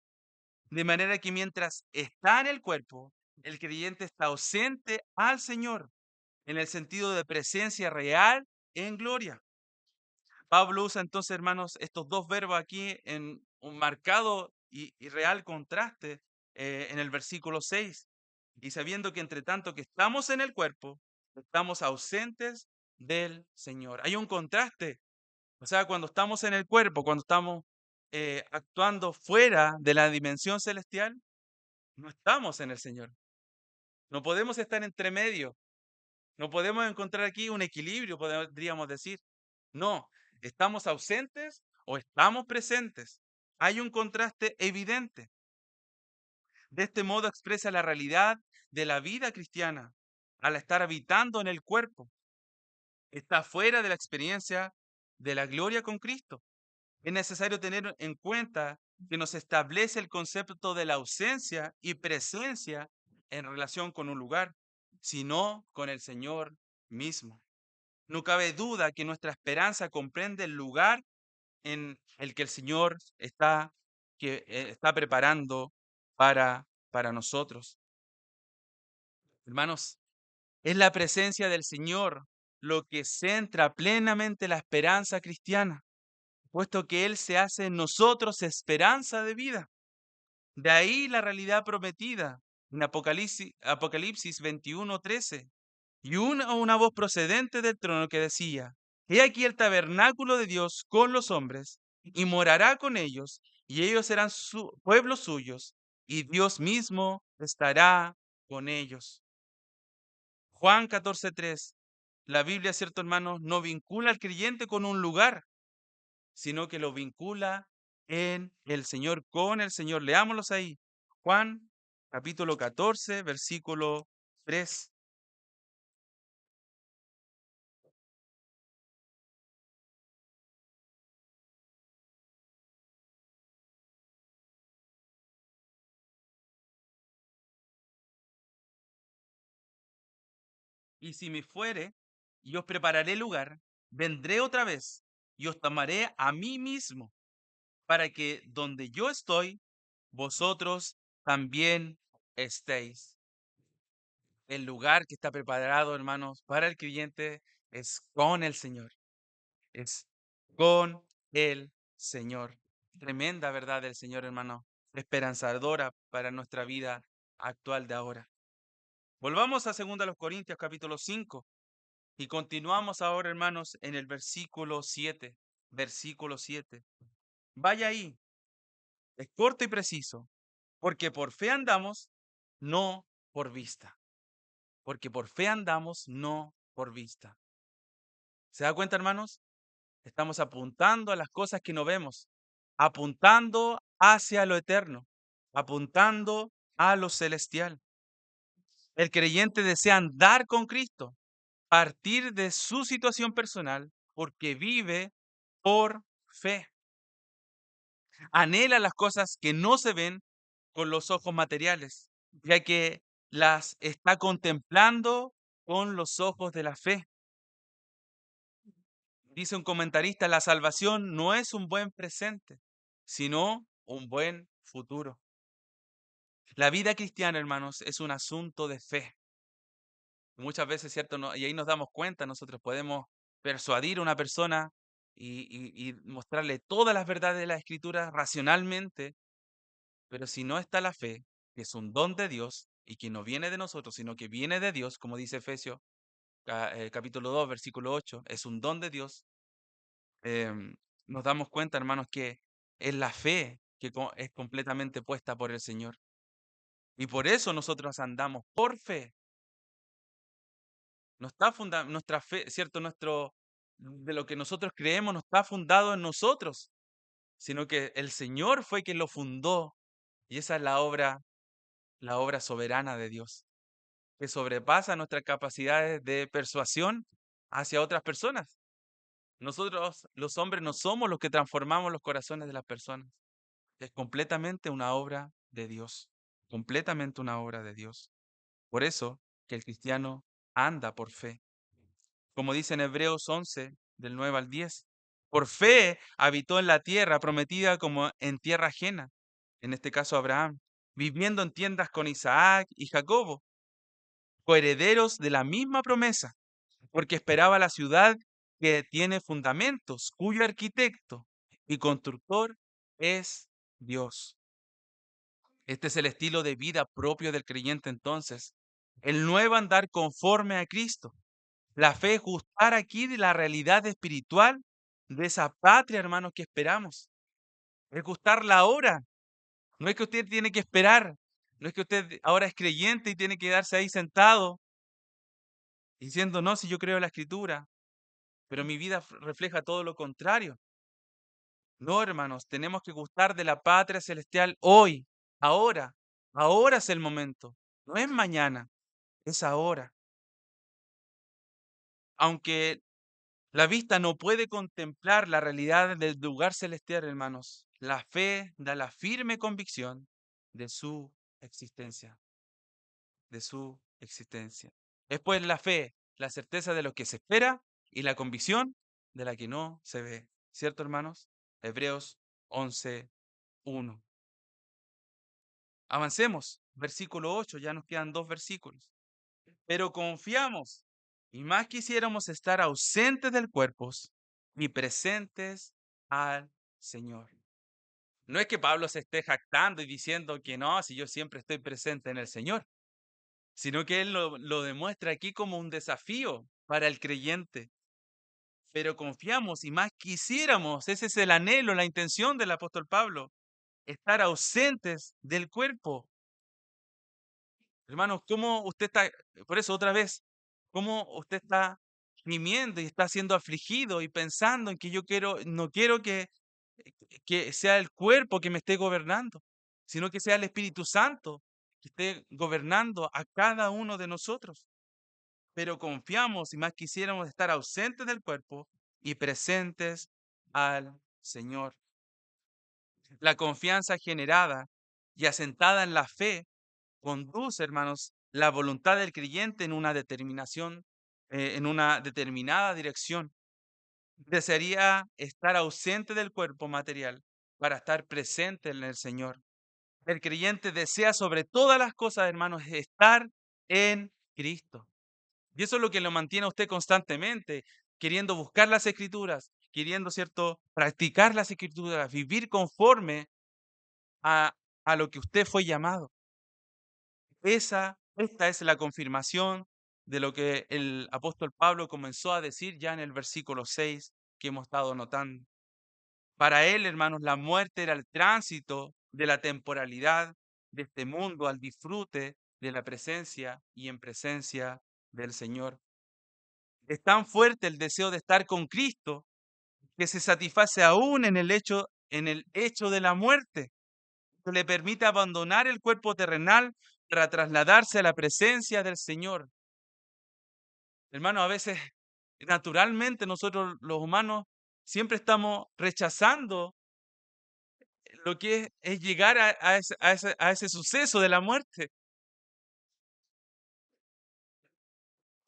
De manera que mientras está en el cuerpo, el creyente está ausente al Señor en el sentido de presencia real en gloria. Pablo usa entonces, hermanos, estos dos verbos aquí en un marcado y real contraste en el versículo 6. Y sabiendo que entre tanto que estamos en el cuerpo, estamos ausentes del Señor. Hay un contraste. O sea, cuando estamos en el cuerpo, cuando estamos actuando fuera de la dimensión celestial, no estamos en el Señor. No podemos estar entre medio. No podemos encontrar aquí un equilibrio, podríamos decir. No, estamos ausentes o estamos presentes. Hay un contraste evidente. De este modo expresa la realidad de la vida cristiana al estar habitando en el cuerpo. Está fuera de la experiencia de la gloria con Cristo. Es necesario tener en cuenta que nos establece el concepto de la ausencia y presencia en relación con un lugar, sino con el Señor mismo. No cabe duda que nuestra esperanza comprende el lugar en el que el Señor está preparando para nosotros. Hermanos, es la presencia del Señor lo que centra plenamente la esperanza cristiana, puesto que Él se hace en nosotros esperanza de vida. De ahí la realidad prometida en Apocalipsis 21:13. Y una voz procedente del trono que decía, He aquí el tabernáculo de Dios con los hombres, y morará con ellos, y ellos serán su pueblos suyos, y Dios mismo estará con ellos. Juan 14:3. La Biblia, cierto hermano, no vincula al creyente con un lugar, sino que lo vincula en el Señor, con el Señor. Leámoslos ahí. Juan capítulo 14, versículo 3. Y si me fuere y os prepararé lugar, vendré otra vez y os tomaré a mí mismo, para que donde yo estoy, vosotros también estéis. El lugar que está preparado, hermanos, para el creyente es con el Señor, es con el Señor. Tremenda verdad del Señor, hermano, esperanzadora para nuestra vida actual de ahora. Volvamos a 2 Corintios capítulo 5. Y continuamos ahora, hermanos, en el versículo 7. Versículo 7. Vaya ahí, es corto y preciso. Porque por fe andamos, no por vista. Porque por fe andamos, no por vista. ¿Se da cuenta, hermanos? Estamos apuntando a las cosas que no vemos, apuntando hacia lo eterno, apuntando a lo celestial. El creyente desea andar con Cristo, partir de su situación personal, porque vive por fe. Anhela las cosas que no se ven con los ojos materiales, ya que las está contemplando con los ojos de la fe. Dice un comentarista, la salvación no es un buen presente, sino un buen futuro. La vida cristiana, hermanos, es un asunto de fe. Muchas veces, ¿cierto? Y ahí nos damos cuenta, nosotros podemos persuadir a una persona y mostrarle todas las verdades de la Escritura racionalmente, pero si no está la fe, que es un don de Dios y que no viene de nosotros, sino que viene de Dios, como dice Efesios capítulo 2, versículo 8, es un don de Dios, nos damos cuenta, hermanos, que es la fe que es completamente puesta por el Señor. Y por eso nosotros andamos por fe. No está nuestra fe, ¿cierto? De lo que nosotros creemos no está fundado en nosotros, sino que el Señor fue quien lo fundó. Y esa es la obra soberana de Dios, que sobrepasa nuestras capacidades de persuasión hacia otras personas. Nosotros, los hombres, no somos los que transformamos los corazones de las personas. Es completamente una obra de Dios, completamente una obra de Dios. Por eso que el cristiano anda por fe. Como dice en Hebreos 11, del 9 al 10. Por fe habitó en la tierra prometida como en tierra ajena, en este caso Abraham, viviendo en tiendas con Isaac y Jacobo, coherederos de la misma promesa, porque esperaba la ciudad que tiene fundamentos, cuyo arquitecto y constructor es Dios. Este es el estilo de vida propio del creyente entonces. El nuevo andar conforme a Cristo. La fe es gustar aquí de la realidad espiritual de esa patria, hermanos, que esperamos. Es gustarla ahora. No es que usted tiene que esperar. No es que usted ahora es creyente y tiene que quedarse ahí sentado diciendo, no, si yo creo en la escritura, pero mi vida refleja todo lo contrario. No, hermanos, tenemos que gustar de la patria celestial hoy, ahora. Ahora es el momento. No es mañana, es ahora. Aunque la vista no puede contemplar la realidad del lugar celestial, hermanos, la fe da la firme convicción de su existencia, de su existencia. Es pues la fe, la certeza de lo que se espera y la convicción de la que no se ve. ¿Cierto, hermanos? Hebreos 11:1. Avancemos. Versículo 8, ya nos quedan 2 versículos. Pero confiamos y más quisiéramos estar ausentes del cuerpo y presentes al Señor. No es que Pablo se esté jactando y diciendo que no, si yo siempre estoy presente en el Señor, sino que él lo demuestra aquí como un desafío para el creyente. Pero confiamos y más quisiéramos, ese es el anhelo, la intención del apóstol Pablo, estar ausentes del cuerpo. Hermanos, ¿cómo usted está, por eso otra vez, cómo usted está gimiendo y está siendo afligido y pensando en que no quiero que sea el cuerpo que me esté gobernando, sino que sea el Espíritu Santo que esté gobernando a cada uno de nosotros? Pero confiamos y más quisiéramos estar ausentes del cuerpo y presentes al Señor. La confianza generada y asentada en la fe conduce, hermanos, la voluntad del creyente en una determinación, en una determinada dirección. Desearía estar ausente del cuerpo material para estar presente en el Señor. El creyente desea sobre todas las cosas, hermanos, estar en Cristo. Y eso es lo que lo mantiene a usted constantemente, queriendo buscar las escrituras, queriendo, ¿cierto?, practicar las escrituras, vivir conforme a, a lo que usted fue llamado. Esta es la confirmación de lo que el apóstol Pablo comenzó a decir ya en el versículo 6 que hemos estado notando. Para él, hermanos, la muerte era el tránsito de la temporalidad de este mundo al disfrute de la presencia y en presencia del Señor. Es tan fuerte el deseo de estar con Cristo que se satisface aún en el hecho de la muerte, que le permite abandonar el cuerpo terrenal para trasladarse a la presencia del Señor. Hermano, a veces, naturalmente, nosotros los humanos siempre estamos rechazando lo que es llegar a ese suceso de la muerte.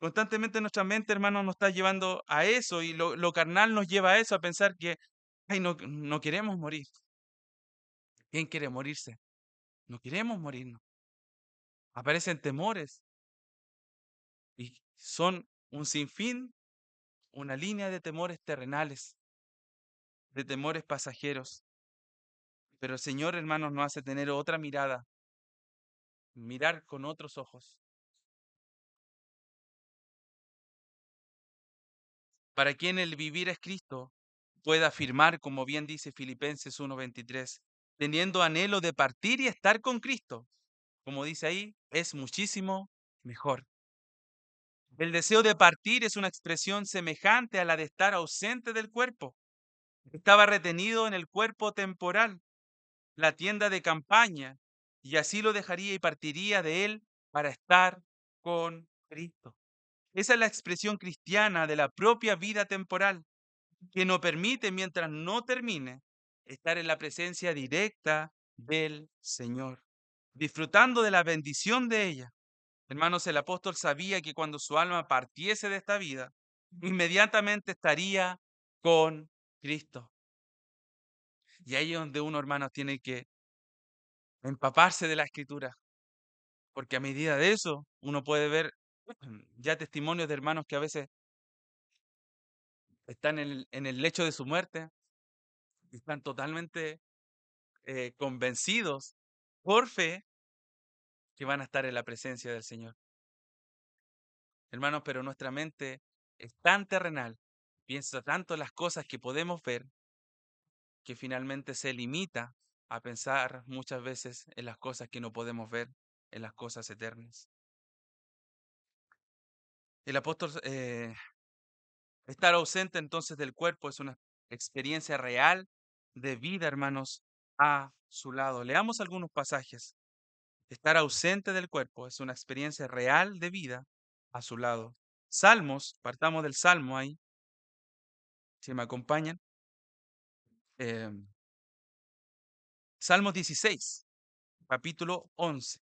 Constantemente nuestra mente, hermano, nos está llevando a eso y lo carnal nos lleva a eso, a pensar que, ay, no queremos morir. ¿Quién quiere morirse? No queremos morirnos. Aparecen temores y son un sinfín, una línea de temores terrenales, de temores pasajeros. Pero el Señor, hermanos, nos hace tener otra mirada, mirar con otros ojos. Para quien el vivir es Cristo, pueda afirmar, como bien dice Filipenses 1:23, teniendo anhelo de partir y estar con Cristo. Como dice ahí, es muchísimo mejor. El deseo de partir es una expresión semejante a la de estar ausente del cuerpo. Estaba retenido en el cuerpo temporal, la tienda de campaña, y así lo dejaría y partiría de él para estar con Cristo. Esa es la expresión cristiana de la propia vida temporal, que nos permite, mientras no termine, estar en la presencia directa del Señor, disfrutando de la bendición de ella. Hermanos, el apóstol sabía que cuando su alma partiese de esta vida, inmediatamente estaría con Cristo. Y ahí es donde uno, hermanos, tiene que empaparse de la escritura, porque a medida de eso uno puede ver ya testimonios de hermanos que a veces están en el lecho de su muerte y están totalmente convencidos por fe que van a estar en la presencia del Señor. Hermanos, pero nuestra mente es tan terrenal, piensa tanto en las cosas que podemos ver, que finalmente se limita a pensar muchas veces en las cosas que no podemos ver, en las cosas eternas. El apóstol, estar ausente entonces del cuerpo es una experiencia real de vida, hermanos, a su lado. Leamos algunos pasajes. Estar ausente del cuerpo es una experiencia real de vida a su lado. Salmos, partamos del Salmo ahí, si me acompañan. eh, Salmos 16, capítulo 11.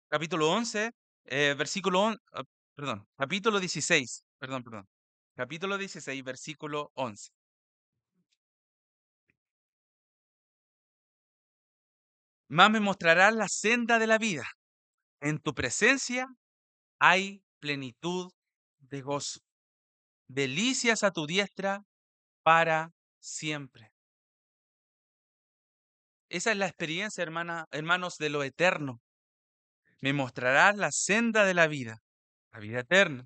Capítulo 11, versículo perdón, capítulo 16, perdón. Capítulo 16, versículo 11. Más me mostrarás la senda de la vida. En tu presencia hay plenitud de gozo. Delicias a tu diestra para siempre. Esa es la experiencia, hermanos, de lo eterno. Me mostrarás la senda de la vida eterna.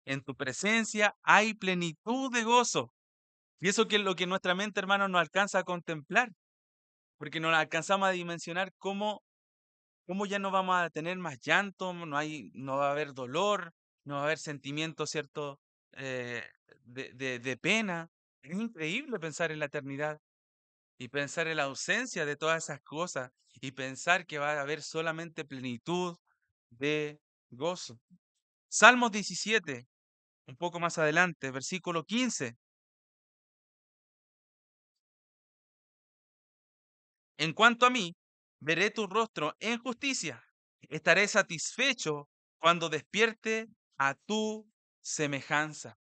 En tu presencia hay plenitud de gozo. Y eso que es lo que nuestra mente, hermanos, no alcanza a contemplar, porque no alcanzamos a dimensionar cómo ya no vamos a tener más llanto, no va a haber dolor, no va a haber sentimiento, ¿cierto? Eh, de pena. Es increíble pensar en la eternidad y pensar en la ausencia de todas esas cosas y pensar que va a haber solamente plenitud de gozo. Salmos 17, un poco más adelante, versículo 15. En cuanto a mí, veré tu rostro en justicia. Estaré satisfecho cuando despierte a tu semejanza.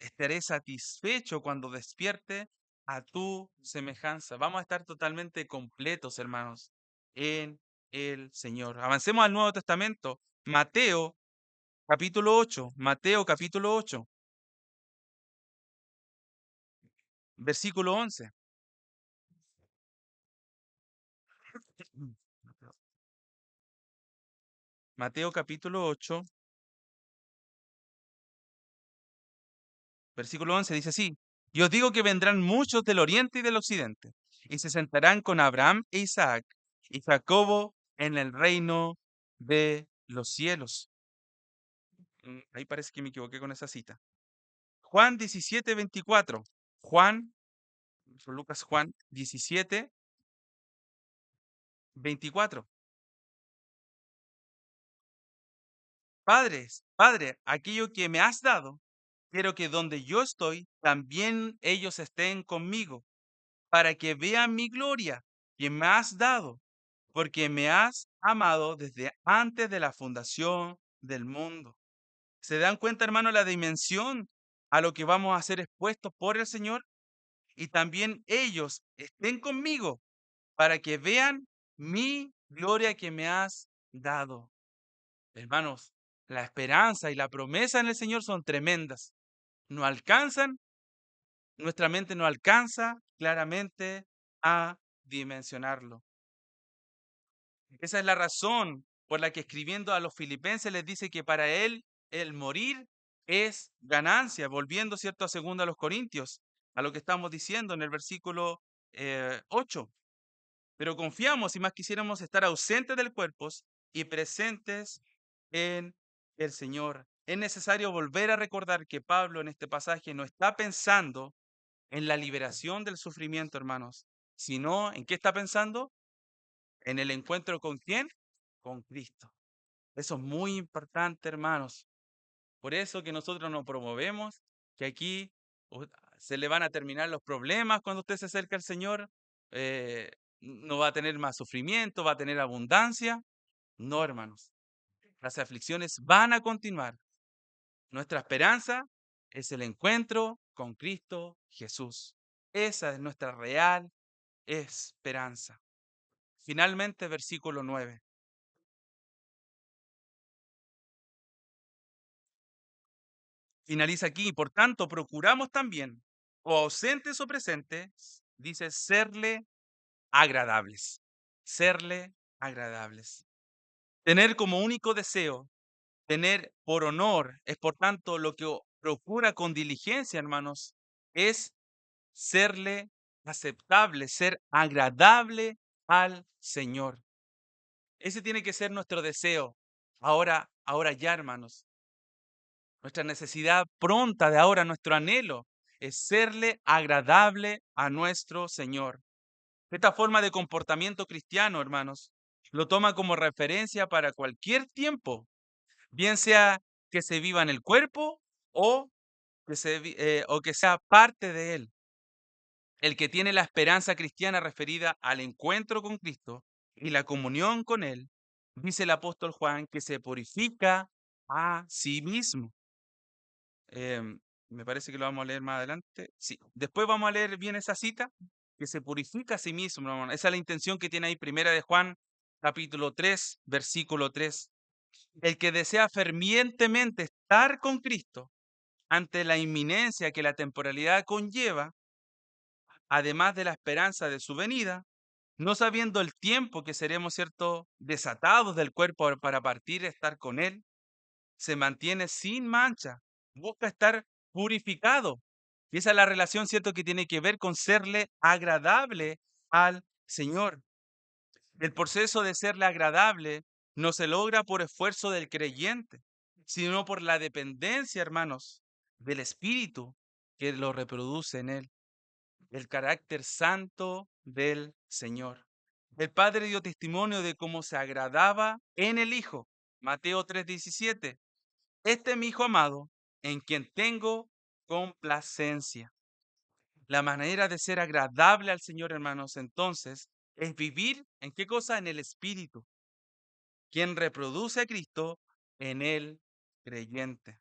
Estaré satisfecho cuando despierte a tu semejanza. Vamos a estar totalmente completos, hermanos, en el Señor. Avancemos al Nuevo Testamento. Mateo capítulo 8, Mateo capítulo 8, versículo 11. Mateo capítulo 8, versículo 11 dice así: Y os digo que vendrán muchos del oriente y del occidente, y se sentarán con Abraham e Isaac y Jacobo en el reino de los cielos. Ahí parece que me equivoqué con esa cita. Juan 17, 24. Juan, Lucas, Juan 17, 24. Padre, aquello que me has dado, quiero que donde yo estoy, también ellos estén conmigo, para que vean mi gloria que me has dado, porque me has amado desde antes de la fundación del mundo. ¿Se dan cuenta, hermano, la dimensión a lo que vamos a ser expuestos por el Señor? Y también ellos estén conmigo para que vean mi gloria que me has dado. Hermanos, la esperanza y la promesa en el Señor son tremendas. No alcanzan, nuestra mente no alcanza claramente a dimensionarlo. Esa es la razón por la que escribiendo a los filipenses les dice que para él el morir es ganancia, volviendo, ¿cierto?, a segundo a los Corintios, a lo que estamos diciendo en el versículo 8. Pero confiamos, y más quisiéramos estar ausentes del cuerpo y presentes en el Señor. Es necesario volver a recordar que Pablo en este pasaje no está pensando en la liberación del sufrimiento, hermanos, sino ¿en qué está pensando? En el encuentro con quién? Con Cristo. Eso es muy importante, hermanos. Por eso que nosotros nos promovemos, que aquí se le van a terminar los problemas cuando usted se acerca al Señor, eh, no va a tener más sufrimiento, va a tener abundancia. No, hermanos, las aflicciones van a continuar. Nuestra esperanza es el encuentro con Cristo Jesús. Esa es nuestra real esperanza. Finalmente, versículo 9. Finaliza aquí, por tanto, procuramos también, o ausentes o presentes, dice, serle agradables. Serle agradables. Tener como único deseo, tener por honor, es por tanto lo que procura con diligencia, hermanos, es serle aceptable, ser agradable al Señor. Ese tiene que ser nuestro deseo. Ahora ya, hermanos. Nuestra necesidad pronta de ahora, nuestro anhelo, es serle agradable a nuestro Señor. Esta forma de comportamiento cristiano, hermanos, lo toma como referencia para cualquier tiempo, bien sea que se viva en el cuerpo o o que sea parte de él. El que tiene la esperanza cristiana referida al encuentro con Cristo y la comunión con Él, dice el apóstol Juan que se purifica a sí mismo. Em, Me parece que lo vamos a leer más adelante. Sí, después vamos a leer bien esa cita, que se purifica a sí mismo, hermano. Esa es la intención que tiene ahí Primera de Juan, capítulo 3, versículo 3. El que desea fervientemente estar con Cristo ante la inminencia que la temporalidad conlleva, además de la esperanza de su venida, no sabiendo el tiempo que seremos, cierto, desatados del cuerpo para partir y estar con Él, se mantiene sin mancha, busca estar purificado. Y esa es la relación, cierto, que tiene que ver con serle agradable al Señor. El proceso de serle agradable no se logra por esfuerzo del creyente, sino por la dependencia, hermanos, del Espíritu que lo reproduce en él, el carácter santo del Señor. El Padre dio testimonio de cómo se agradaba en el Hijo. Mateo 3:17. Este es mi Hijo amado, en quien tengo complacencia. La manera de ser agradable al Señor, hermanos, entonces, es vivir en qué cosa? En el Espíritu, quien reproduce a Cristo en el creyente.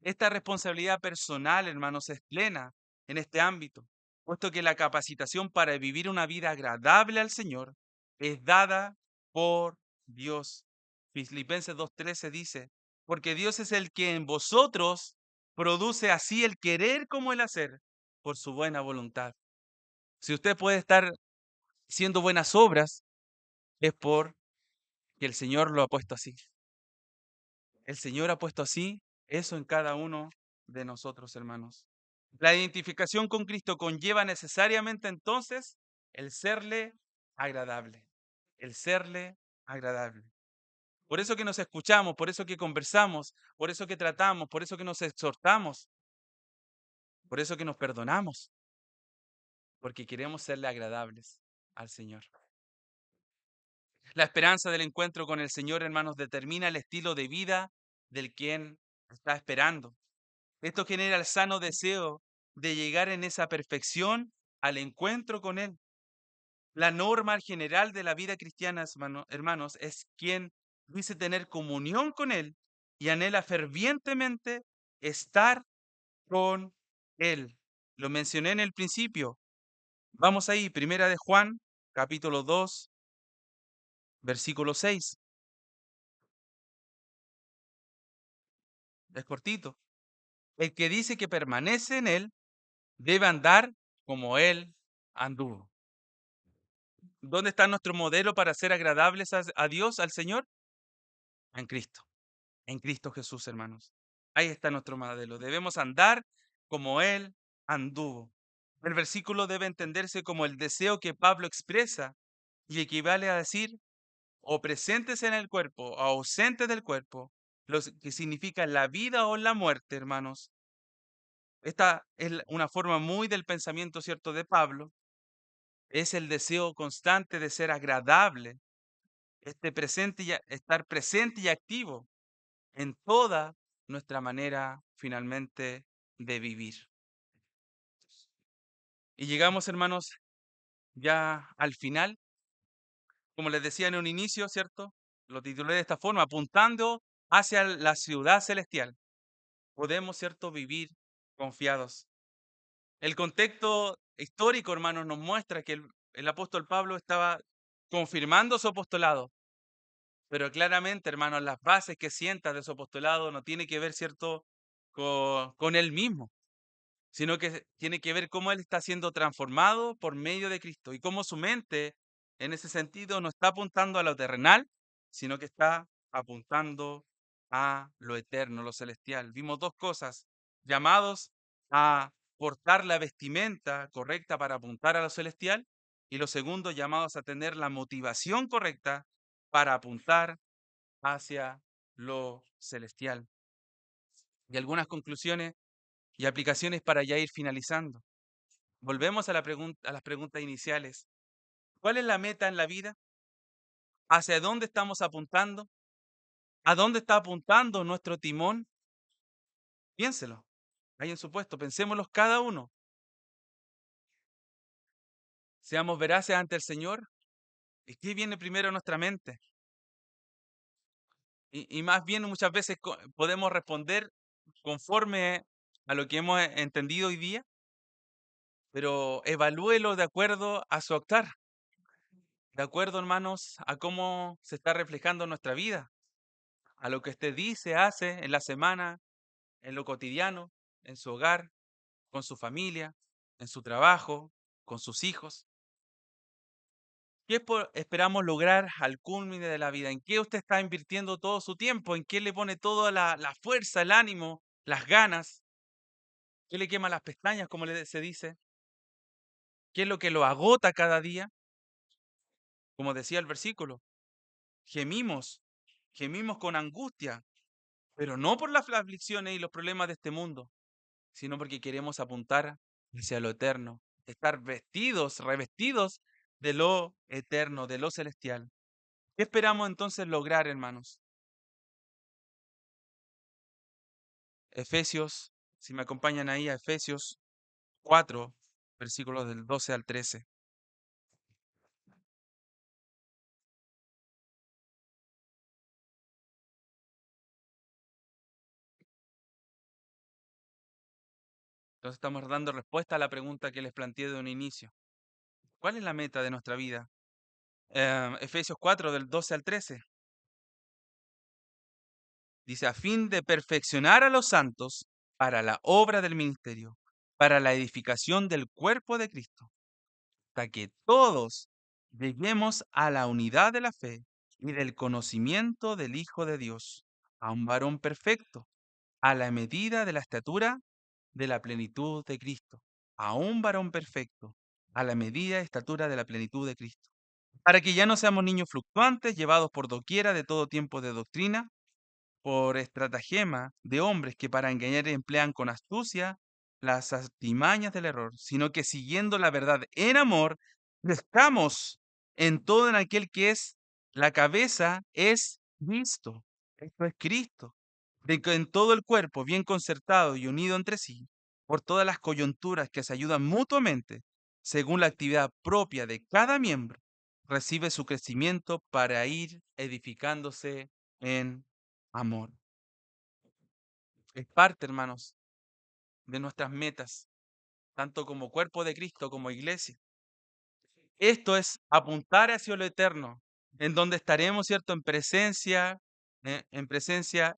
Esta responsabilidad personal, hermanos, es plena en este ámbito, puesto que la capacitación para vivir una vida agradable al Señor es dada por Dios. Filipenses 2:13 dice, porque Dios es el que en vosotros produce así el querer como el hacer por su buena voluntad. Si usted puede estar haciendo buenas obras, es porque el Señor lo ha puesto así. El Señor ha puesto así eso en cada uno de nosotros, hermanos. La identificación con Cristo conlleva necesariamente entonces el serle agradable, el serle agradable. Por eso que nos escuchamos, por eso que conversamos, por eso que tratamos, por eso que nos exhortamos, por eso que nos perdonamos, porque queremos serle agradables al Señor. La esperanza del encuentro con el Señor, hermanos, determina el estilo de vida del quien está esperando. Esto genera el sano deseo de llegar en esa perfección al encuentro con Él. La norma general de la vida cristiana, hermanos, es quien dice tener comunión con Él y anhela fervientemente estar con Él. Lo mencioné en el principio. Vamos ahí, Primera de Juan, capítulo 2, versículo 6. Es cortito. El que dice que permanece en Él debe andar como Él anduvo. ¿Dónde está nuestro modelo para ser agradables a Dios, al Señor? En Cristo. En Cristo Jesús, hermanos. Ahí está nuestro modelo. Debemos andar como Él anduvo. El versículo debe entenderse como el deseo que Pablo expresa y equivale a decir o presentes en el cuerpo o ausentes del cuerpo, lo que significa la vida o la muerte, hermanos. Esta es una forma muy del pensamiento, ¿cierto?, de Pablo. Es el deseo constante de ser agradable, estar presente y activo en toda nuestra manera finalmente de vivir. Y llegamos, hermanos, ya al final, como les decía en un inicio, ¿cierto? Lo titulé de esta forma, apuntando hacia la ciudad celestial. Podemos, ¿cierto?, vivir confiados. El contexto histórico, hermanos, nos muestra que el apóstol Pablo estaba confirmando su apostolado, pero claramente, hermanos, las bases que sienta de su apostolado no tiene que ver, ¿cierto?, con él mismo, sino que tiene que ver cómo él está siendo transformado por medio de Cristo y cómo su mente, en ese sentido, no está apuntando a lo terrenal, sino que está apuntando a lo eterno, lo celestial. Vimos dos cosas: llamados a portar la vestimenta correcta para apuntar a lo celestial, y lo segundo, llamados a tener la motivación correcta para apuntar hacia lo celestial. Y algunas conclusiones y aplicaciones para ya ir finalizando. Volvemos a a las preguntas iniciales. ¿Cuál es la meta en la vida? ¿Hacia dónde estamos apuntando? ¿A dónde está apuntando nuestro timón? Piénselo. Ahí en su puesto, pensémoslos cada uno. Seamos veraces ante el Señor. ¿Y qué viene primero a nuestra mente? Y más bien muchas veces podemos responder conforme a lo que hemos entendido hoy día, pero evalúelo de acuerdo a su actuar, de acuerdo, hermanos, a cómo se está reflejando en nuestra vida, a lo que usted dice, hace en la semana, en lo cotidiano, en su hogar, con su familia, en su trabajo, con sus hijos. ¿Qué esperamos lograr al culmine de la vida? ¿En qué usted está invirtiendo todo su tiempo? ¿En qué le pone toda la fuerza, el ánimo, las ganas? ¿Qué le quema las pestañas, como se dice? ¿Qué es lo que lo agota cada día? Como decía el versículo, gemimos, gemimos con angustia, pero no por las aflicciones y los problemas de este mundo, sino porque queremos apuntar hacia lo eterno, estar vestidos, revestidos de lo eterno, de lo celestial. ¿Qué esperamos entonces lograr, hermanos? Efesios, si me acompañan ahí a Efesios 4, versículos del 12 al 13. Entonces estamos dando respuesta a la pregunta que les planteé de un inicio. ¿Cuál es la meta de nuestra vida? Efesios 4, del 12 al 13. Dice, a fin de perfeccionar a los santos para la obra del ministerio, para la edificación del cuerpo de Cristo, hasta que todos lleguemos a la unidad de la fe y del conocimiento del Hijo de Dios, a un varón perfecto, a la medida de la estatura de la plenitud de Cristo, a un varón perfecto, a la medida y estatura de la plenitud de Cristo, para que ya no seamos niños fluctuantes, llevados por doquiera de todo tiempo de doctrina, por estratagema de hombres que para engañar emplean con astucia las artimañas del error, sino que siguiendo la verdad en amor, crezcamos en todo en aquel que es la cabeza, es Cristo. Esto es Cristo. De que en todo el cuerpo, bien concertado y unido entre sí, por todas las coyunturas que se ayudan mutuamente, según la actividad propia de cada miembro, recibe su crecimiento para ir edificándose en amor. Es parte, hermanos, de nuestras metas, tanto como cuerpo de Cristo como iglesia. Esto es apuntar hacia lo eterno, en donde estaremos, ¿cierto?, en presencia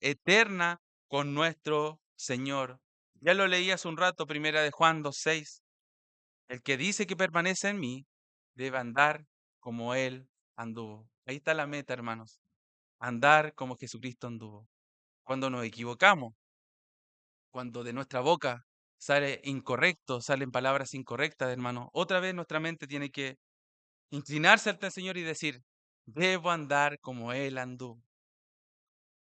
eterna con nuestro Señor. Ya lo leí hace un rato, primera de Juan 2:6. El que dice que permanece en mí debe andar como Él anduvo. Ahí está la meta, hermanos. Andar como Jesucristo anduvo. Cuando nos equivocamos, cuando de nuestra boca sale incorrecto, salen palabras incorrectas, hermano, otra vez nuestra mente tiene que inclinarse ante el Señor y decir, debo andar como Él anduvo.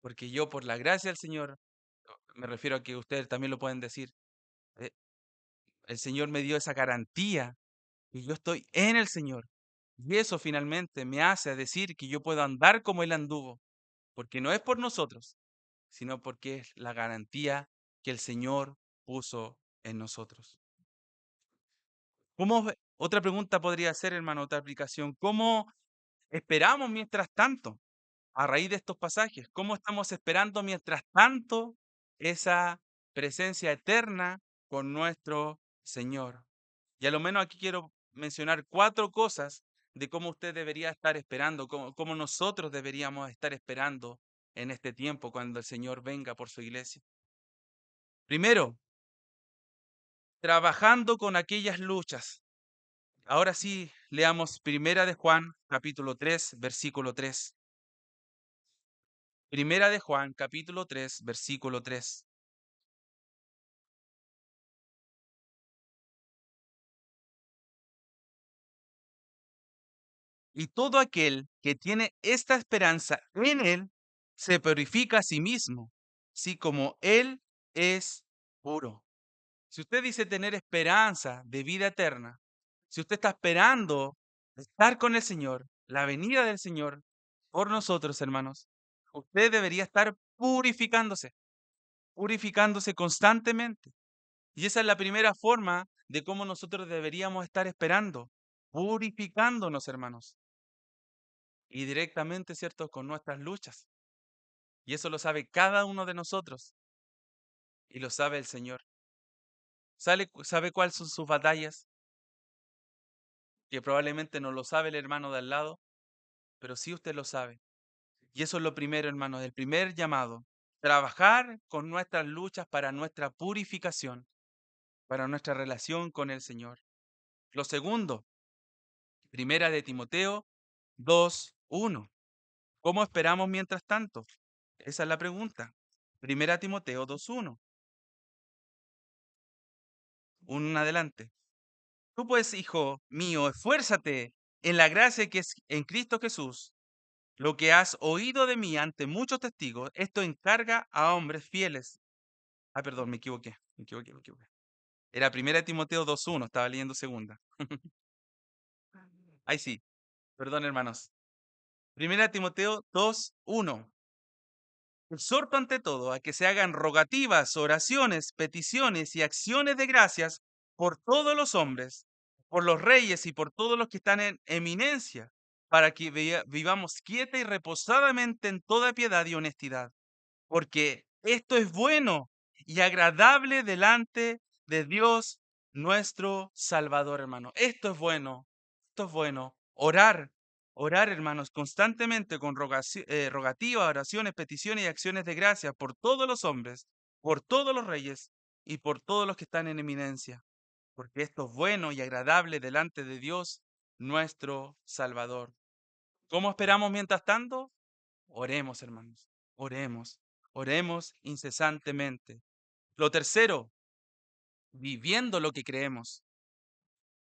Porque yo, por la gracia del Señor, me refiero a que ustedes también lo pueden decir, eh, el Señor me dio esa garantía y yo estoy en el Señor. Y eso finalmente me hace decir que yo puedo andar como Él anduvo, porque no es por nosotros, sino porque es la garantía que el Señor puso en nosotros. Otra pregunta podría ser, hermano, otra aplicación, ¿cómo esperamos mientras tanto a raíz de estos pasajes? ¿Cómo estamos esperando mientras tanto esa presencia eterna con nuestro Señor? Y a lo menos aquí quiero mencionar 4 cosas de cómo usted debería estar esperando, cómo nosotros deberíamos estar esperando en este tiempo cuando el Señor venga por su iglesia. Primero, trabajando con aquellas luchas. Ahora sí, leamos Primera de Juan, capítulo 3, versículo 3. Primera de Juan, capítulo 3, versículo 3. Y todo aquel que tiene esta esperanza en Él se purifica a sí mismo, así como Él es puro. Si usted dice tener esperanza de vida eterna, si usted está esperando estar con el Señor, la venida del Señor por nosotros, hermanos, usted debería estar purificándose constantemente. Y esa es la primera forma de cómo nosotros deberíamos estar esperando, purificándonos, hermanos, y directamente, ¿cierto?, con nuestras luchas. Y eso lo sabe cada uno de nosotros y lo sabe el Señor. ¿Sabe cuáles son sus batallas? Que probablemente no lo sabe el hermano de al lado, pero sí usted lo sabe. Y eso es lo primero, hermano, el primer llamado. Trabajar con nuestras luchas para nuestra purificación, para nuestra relación con el Señor. Lo segundo, primera de Timoteo 2:1. ¿Cómo esperamos mientras tanto? Esa es la pregunta. Primera Timoteo 2:1. Un adelante. Tú pues, hijo mío, esfuérzate en la gracia que es en Cristo Jesús. Lo que has oído de mí ante muchos testigos, esto encarga a hombres fieles. Ah, perdón, me equivoqué. Era primera Timoteo 2:1, estaba leyendo segunda. Ahí sí, perdón, hermanos. Primera Timoteo 2:1. Exhorto ante todo a que se hagan rogativas, oraciones, peticiones y acciones de gracias por todos los hombres, por los reyes y por todos los que están en eminencia, para que vivamos quieta y reposadamente en toda piedad y honestidad, porque esto es bueno y agradable delante de Dios nuestro Salvador, hermano. Esto es bueno, orar. Orar, hermanos, constantemente con rogativas, oraciones, peticiones y acciones de gracia por todos los hombres, por todos los reyes y por todos los que están en eminencia, porque esto es bueno y agradable delante de Dios, nuestro Salvador. ¿Cómo esperamos mientras tanto? Oremos, hermanos, oremos, oremos incesantemente. Lo tercero, viviendo lo que creemos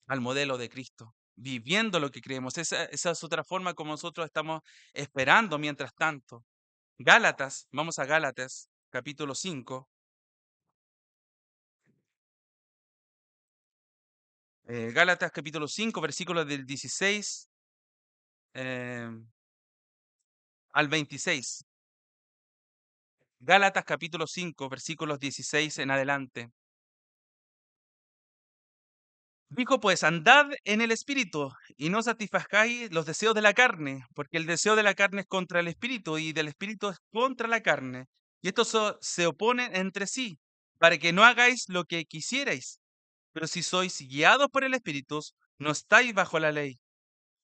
al modelo de Cristo, viviendo lo que creemos. Esa es otra forma como nosotros estamos esperando mientras tanto. Gálatas, vamos a Gálatas, capítulo 5. Gálatas, capítulo 5, versículos del 16 eh, al 26. Gálatas, capítulo 5, versículos 16 en adelante. Dijo pues, andad en el espíritu y no satisfagáis los deseos de la carne, porque el deseo de la carne es contra el espíritu y del espíritu es contra la carne. Y estos se oponen entre sí, para que no hagáis lo que quisierais. Pero si sois guiados por el espíritu, no estáis bajo la ley.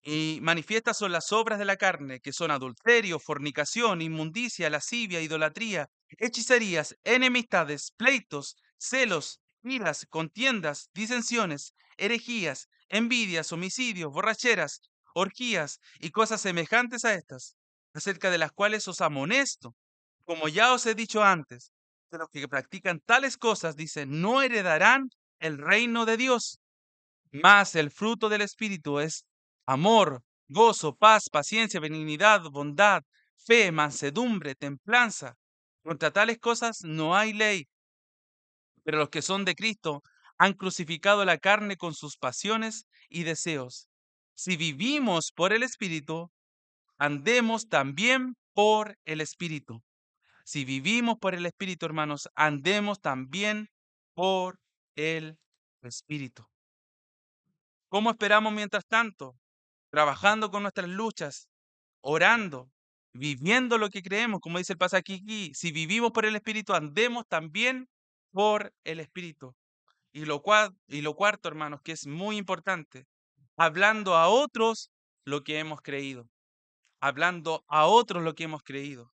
Y manifiestas son las obras de la carne, que son adulterio, fornicación, inmundicia, lascivia, idolatría, hechicerías, enemistades, pleitos, celos, iras, contiendas, disensiones, herejías, envidias, homicidios, borracheras, orgías y cosas semejantes a estas, acerca de las cuales os amonesto, como ya os he dicho antes, que los que practican tales cosas, dice, no heredarán el reino de Dios. Mas el fruto del Espíritu es amor, gozo, paz, paciencia, benignidad, bondad, fe, mansedumbre, templanza. Contra tales cosas no hay ley, pero los que son de Cristo han crucificado la carne con sus pasiones y deseos. Si vivimos por el Espíritu, andemos también por el Espíritu. Si vivimos por el Espíritu, hermanos, andemos también por el Espíritu. ¿Cómo esperamos mientras tanto? Trabajando con nuestras luchas, orando, viviendo lo que creemos, como dice el pasaje aquí. Si vivimos por el Espíritu, andemos también por el Espíritu. Y lo cuarto, hermanos, que es muy importante, hablando a otros lo que hemos creído. Hablando a otros lo que hemos creído.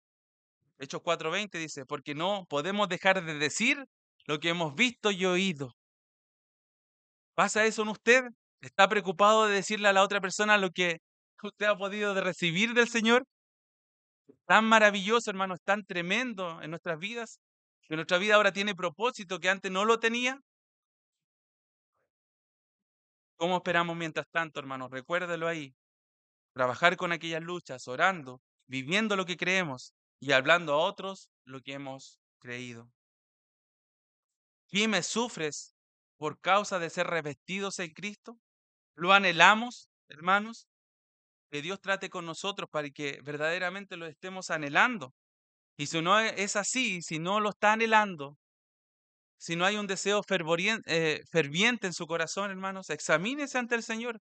Hechos 4:20 dice, porque no podemos dejar de decir lo que hemos visto y oído. ¿Pasa eso en usted? ¿Está preocupado de decirle a la otra persona lo que usted ha podido de recibir del Señor? Tan maravilloso, hermano, es tan tremendo en nuestras vidas, que nuestra vida ahora tiene propósito que antes no lo tenía. ¿Cómo esperamos mientras tanto, hermano? Recuérdelo ahí. Trabajar con aquellas luchas, orando, viviendo lo que creemos y hablando a otros lo que hemos creído. ¿Quién me sufres por causa de ser revestidos en Cristo? ¿Lo anhelamos, hermanos? Que Dios trate con nosotros para que verdaderamente lo estemos anhelando. Y si no es así, si no lo está anhelando, si no hay un deseo ferviente en su corazón, hermanos, examínese ante el Señor.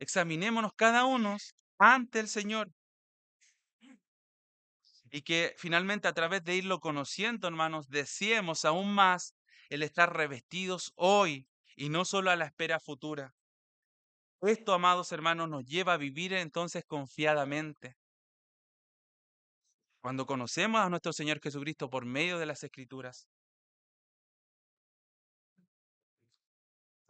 Examinémonos cada uno ante el Señor. Y que finalmente a través de irlo conociendo, hermanos, deseemos aún más el estar revestidos hoy y no solo a la espera futura. Esto, amados hermanos, nos lleva a vivir entonces confiadamente. Cuando conocemos a nuestro Señor Jesucristo por medio de las Escrituras.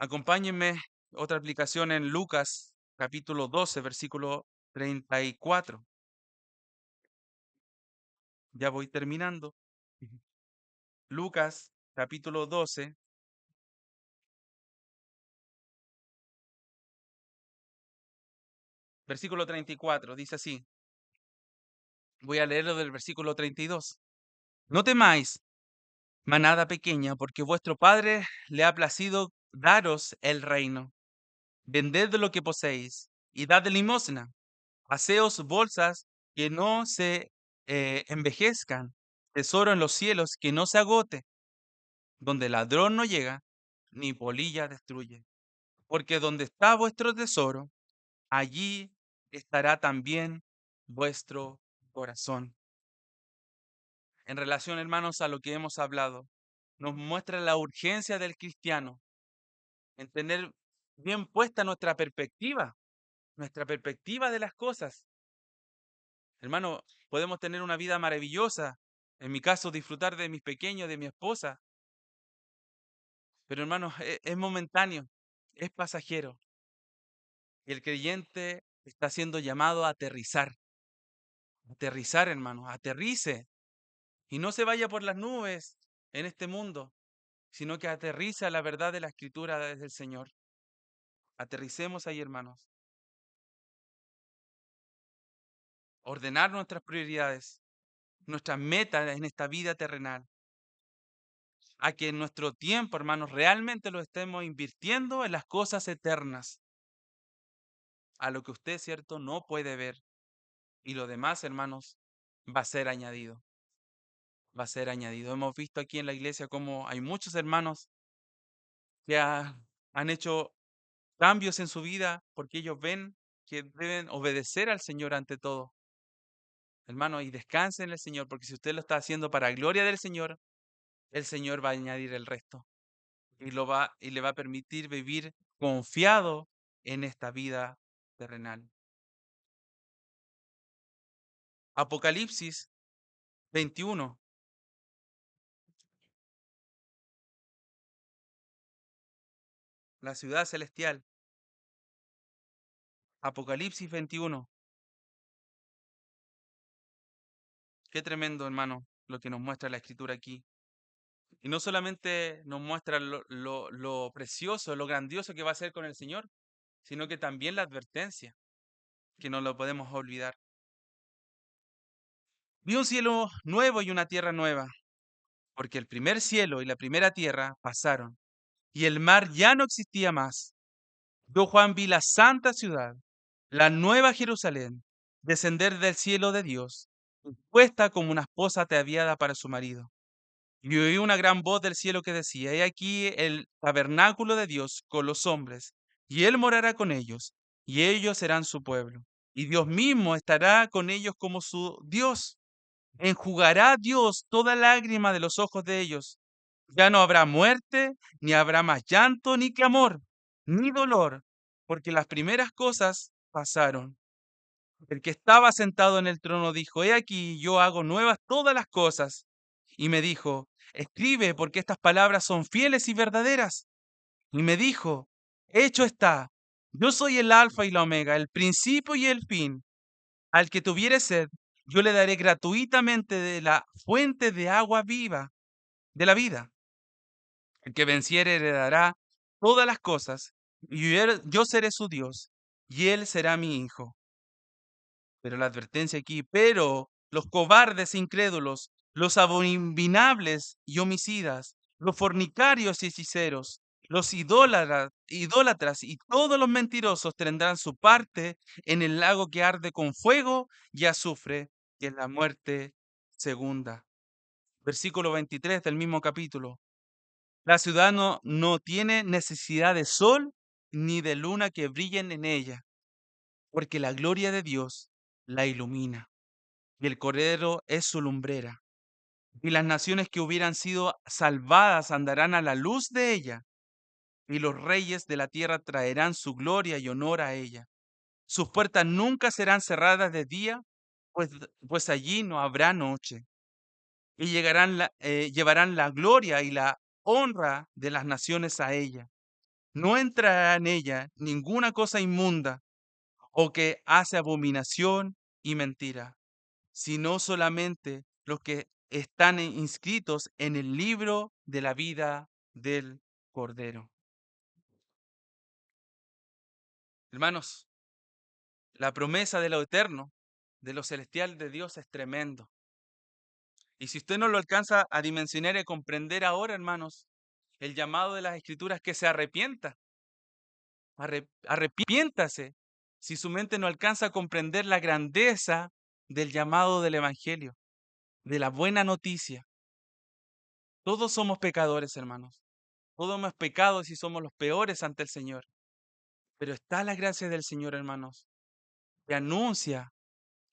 Acompáñenme otra aplicación en Lucas capítulo 12, versículo 34. Ya voy terminando. Ujú. Lucas capítulo 12, versículo 34. Dice así. Voy a leerlo del versículo 32. No temáis, manada pequeña, porque vuestro Padre le ha placido daros el reino. Vended lo que poseéis y dad de limosna. Haceos bolsas que no se envejezcan, tesoro en los cielos que no se agote, donde ladrón no llega, ni polilla destruye. Porque donde está vuestro tesoro, allí estará también vuestro corazón. En relación, hermanos, a lo que hemos hablado, nos muestra la urgencia del cristiano en tener bien puesta nuestra perspectiva, nuestra perspectiva de las cosas. Hermano, podemos tener una vida maravillosa. En mi caso, disfrutar de mis pequeños, de mi esposa. Pero hermano, es momentáneo, es pasajero. Y el creyente está siendo llamado a aterrizar. Aterrizar, hermano, aterrice. Y no se vaya por las nubes en este mundo, sino que aterriza a la verdad de la Escritura desde el Señor. Aterricemos ahí, hermanos. Ordenar nuestras prioridades, nuestras metas en esta vida terrenal. A que nuestro tiempo, hermanos, realmente lo estemos invirtiendo en las cosas eternas. A lo que usted, cierto, no puede ver. Y lo demás, hermanos, va a ser añadido. Va a ser añadido. Hemos visto aquí en la iglesia cómo hay muchos hermanos que han hecho cambios en su vida porque ellos ven que deben obedecer al Señor ante todo. Hermano, y descansen en el Señor, porque si usted lo está haciendo para gloria del Señor, el Señor va a añadir el resto y le va a permitir vivir confiado en esta vida terrenal. Apocalipsis 21, la ciudad celestial. Apocalipsis 21. Qué tremendo, hermano, lo que nos muestra la escritura aquí. Y no solamente nos muestra lo precioso, lo grandioso que va a ser con el Señor, sino que también la advertencia, que no lo podemos olvidar. Vi un cielo nuevo y una tierra nueva, porque el primer cielo y la primera tierra pasaron, y el mar ya no existía más. Yo, Juan, vi la santa ciudad, la nueva Jerusalén, descender del cielo de Dios, puesta como una esposa ataviada para su marido. Y oí una gran voz del cielo que decía: He aquí el tabernáculo de Dios con los hombres, y él morará con ellos, y ellos serán su pueblo. Y Dios mismo estará con ellos como su Dios. Enjugará Dios toda lágrima de los ojos de ellos. Ya no habrá muerte, ni habrá más llanto, ni clamor, ni dolor, porque las primeras cosas pasaron. El que estaba sentado en el trono dijo: He aquí, yo hago nuevas todas las cosas. Y me dijo: Escribe, porque estas palabras son fieles y verdaderas. Y me dijo: Hecho está. Yo soy el alfa y la omega, el principio y el fin. Al que tuviere sed, yo le daré gratuitamente de la fuente de agua viva, de la vida. El que venciere heredará todas las cosas, y yo seré su Dios, y él será mi hijo. Pero la advertencia aquí: pero los cobardes e incrédulos, los abominables y homicidas, los fornicarios y hechiceros, los idólatras y todos los mentirosos tendrán su parte en el lago que arde con fuego y azufre, que es la muerte segunda. Versículo 23 del mismo capítulo. La ciudad no tiene necesidad de sol ni de luna que brillen en ella, porque la gloria de Dios la ilumina y el Cordero es su lumbrera. Y las naciones que hubieran sido salvadas andarán a la luz de ella, y los reyes de la tierra traerán su gloria y honor a ella. Sus puertas nunca serán cerradas de día, pues allí no habrá noche. Y llevarán la gloria y la honra de las naciones a ella. No entrará en ella ninguna cosa inmunda o que hace abominación y mentira, sino solamente los que están inscritos en el libro de la vida del Cordero. Hermanos, la promesa de lo eterno, de lo celestial de Dios es tremendo. Y si usted no lo alcanza a dimensionar y comprender ahora, hermanos, el llamado de las Escrituras es que se arrepienta. Arrepiéntase si su mente no alcanza a comprender la grandeza del llamado del Evangelio, de la buena noticia. Todos somos pecadores, hermanos. Todos hemos pecado y somos los peores ante el Señor. Pero está la gracia del Señor, hermanos, que anuncia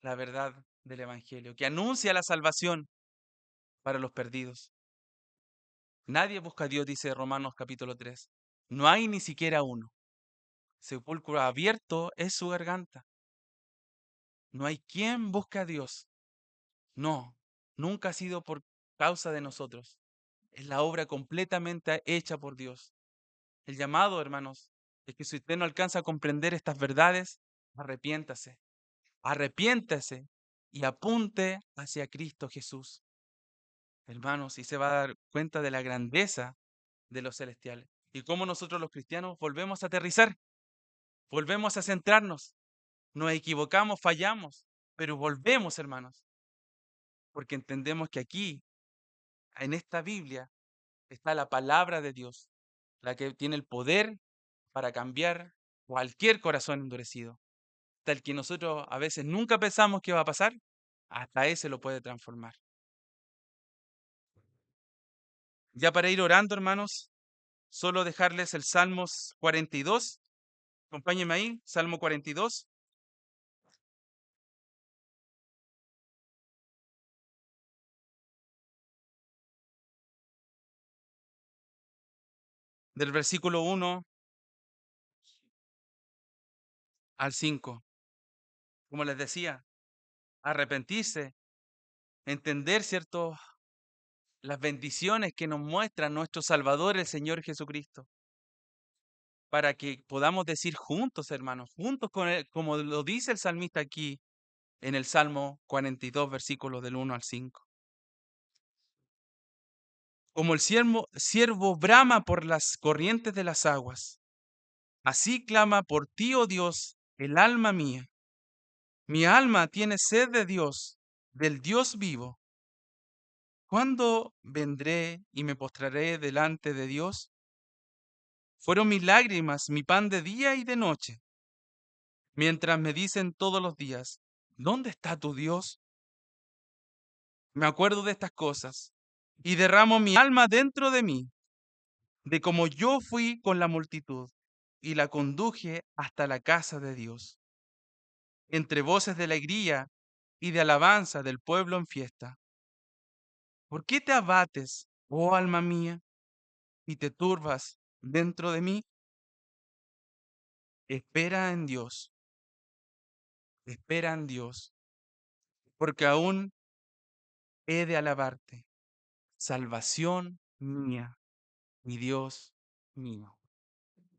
la verdad del Evangelio, que anuncia la salvación para los perdidos. Nadie busca a Dios, dice Romanos capítulo 3. No hay ni siquiera uno. sepulcro abierto es su garganta. No hay quien busque a Dios. No, nunca ha sido por causa de nosotros. Es la obra completamente hecha por Dios. El llamado, hermanos, es que si usted no alcanza a comprender estas verdades, arrepiéntase, arrepiéntase y apunte hacia Cristo Jesús. Hermanos, y se va a dar cuenta de la grandeza de los celestiales y cómo nosotros los cristianos volvemos a aterrizar, volvemos a centrarnos, nos equivocamos, fallamos, pero volvemos, hermanos, porque entendemos que aquí, en esta Biblia, está la palabra de Dios, la que tiene el poder para cambiar cualquier corazón endurecido. Hasta el que nosotros a veces nunca pensamos que va a pasar, hasta ese lo puede transformar. Ya para ir orando, hermanos, solo dejarles el Salmos 42. Acompáñenme ahí, Salmo 42, del versículo 1 al 5. Como les decía, arrepentirse, entender, ¿cierto?, las bendiciones que nos muestra nuestro Salvador, el Señor Jesucristo, para que podamos decir juntos, hermanos, juntos con él, como lo dice el salmista aquí en el Salmo 42, versículos del 1 al 5. Como el siervo brama por las corrientes de las aguas, así clama por ti, oh Dios, el alma mía. Mi alma tiene sed de Dios, del Dios vivo. ¿Cuándo vendré y me postraré delante de Dios? Fueron mis lágrimas mi pan de día y de noche, mientras me dicen todos los días, ¿dónde está tu Dios? Me acuerdo de estas cosas y derramo mi alma dentro de mí, de cómo yo fui con la multitud y la conduje hasta la casa de Dios, entre voces de alegría y de alabanza del pueblo en fiesta. ¿Por qué te abates, oh alma mía, y te turbas dentro de mí? Espera en Dios, espera en Dios, porque aún he de alabarte, salvación mía, mi Dios mío.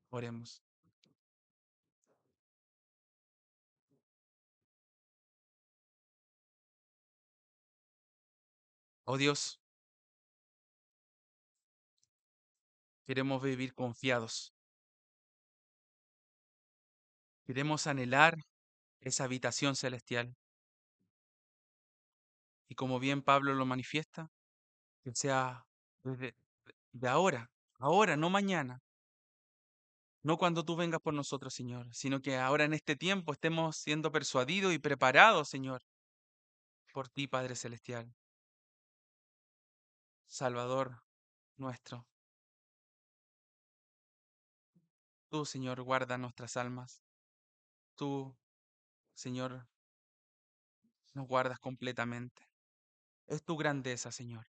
Oremos. Oh Dios, queremos vivir confiados, queremos anhelar esa habitación celestial. Y como bien Pablo lo manifiesta, que sea desde de ahora, ahora, no mañana, no cuando tú vengas por nosotros, Señor, sino que ahora en este tiempo estemos siendo persuadidos y preparados, Señor, por ti, Padre Celestial, Salvador nuestro. Tú, Señor, guarda nuestras almas. Tú, Señor, nos guardas completamente. Es tu grandeza, Señor.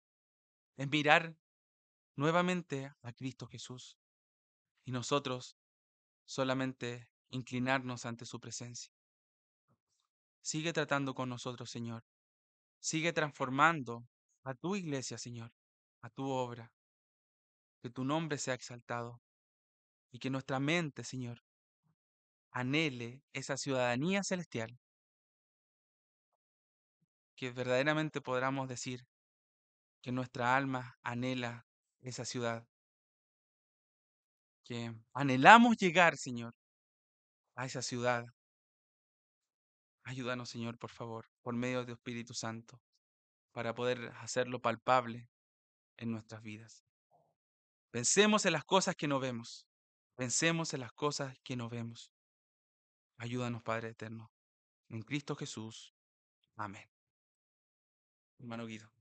Es mirar nuevamente a Cristo Jesús y nosotros solamente inclinarnos ante su presencia. Sigue tratando con nosotros, Señor. Sigue transformando a tu iglesia, Señor, a tu obra. Que tu nombre sea exaltado y que nuestra mente, Señor, anhele esa ciudadanía celestial, que verdaderamente podamos decir que nuestra alma anhela esa ciudad, que anhelamos llegar, Señor, a esa ciudad. Ayúdanos, Señor, por favor, por medio de tu Espíritu Santo, para poder hacerlo palpable en nuestras vidas. Pensemos en las cosas que no vemos. Pensemos en las cosas que no vemos. Ayúdanos, Padre eterno. En Cristo Jesús. Amén. Hermano Guido.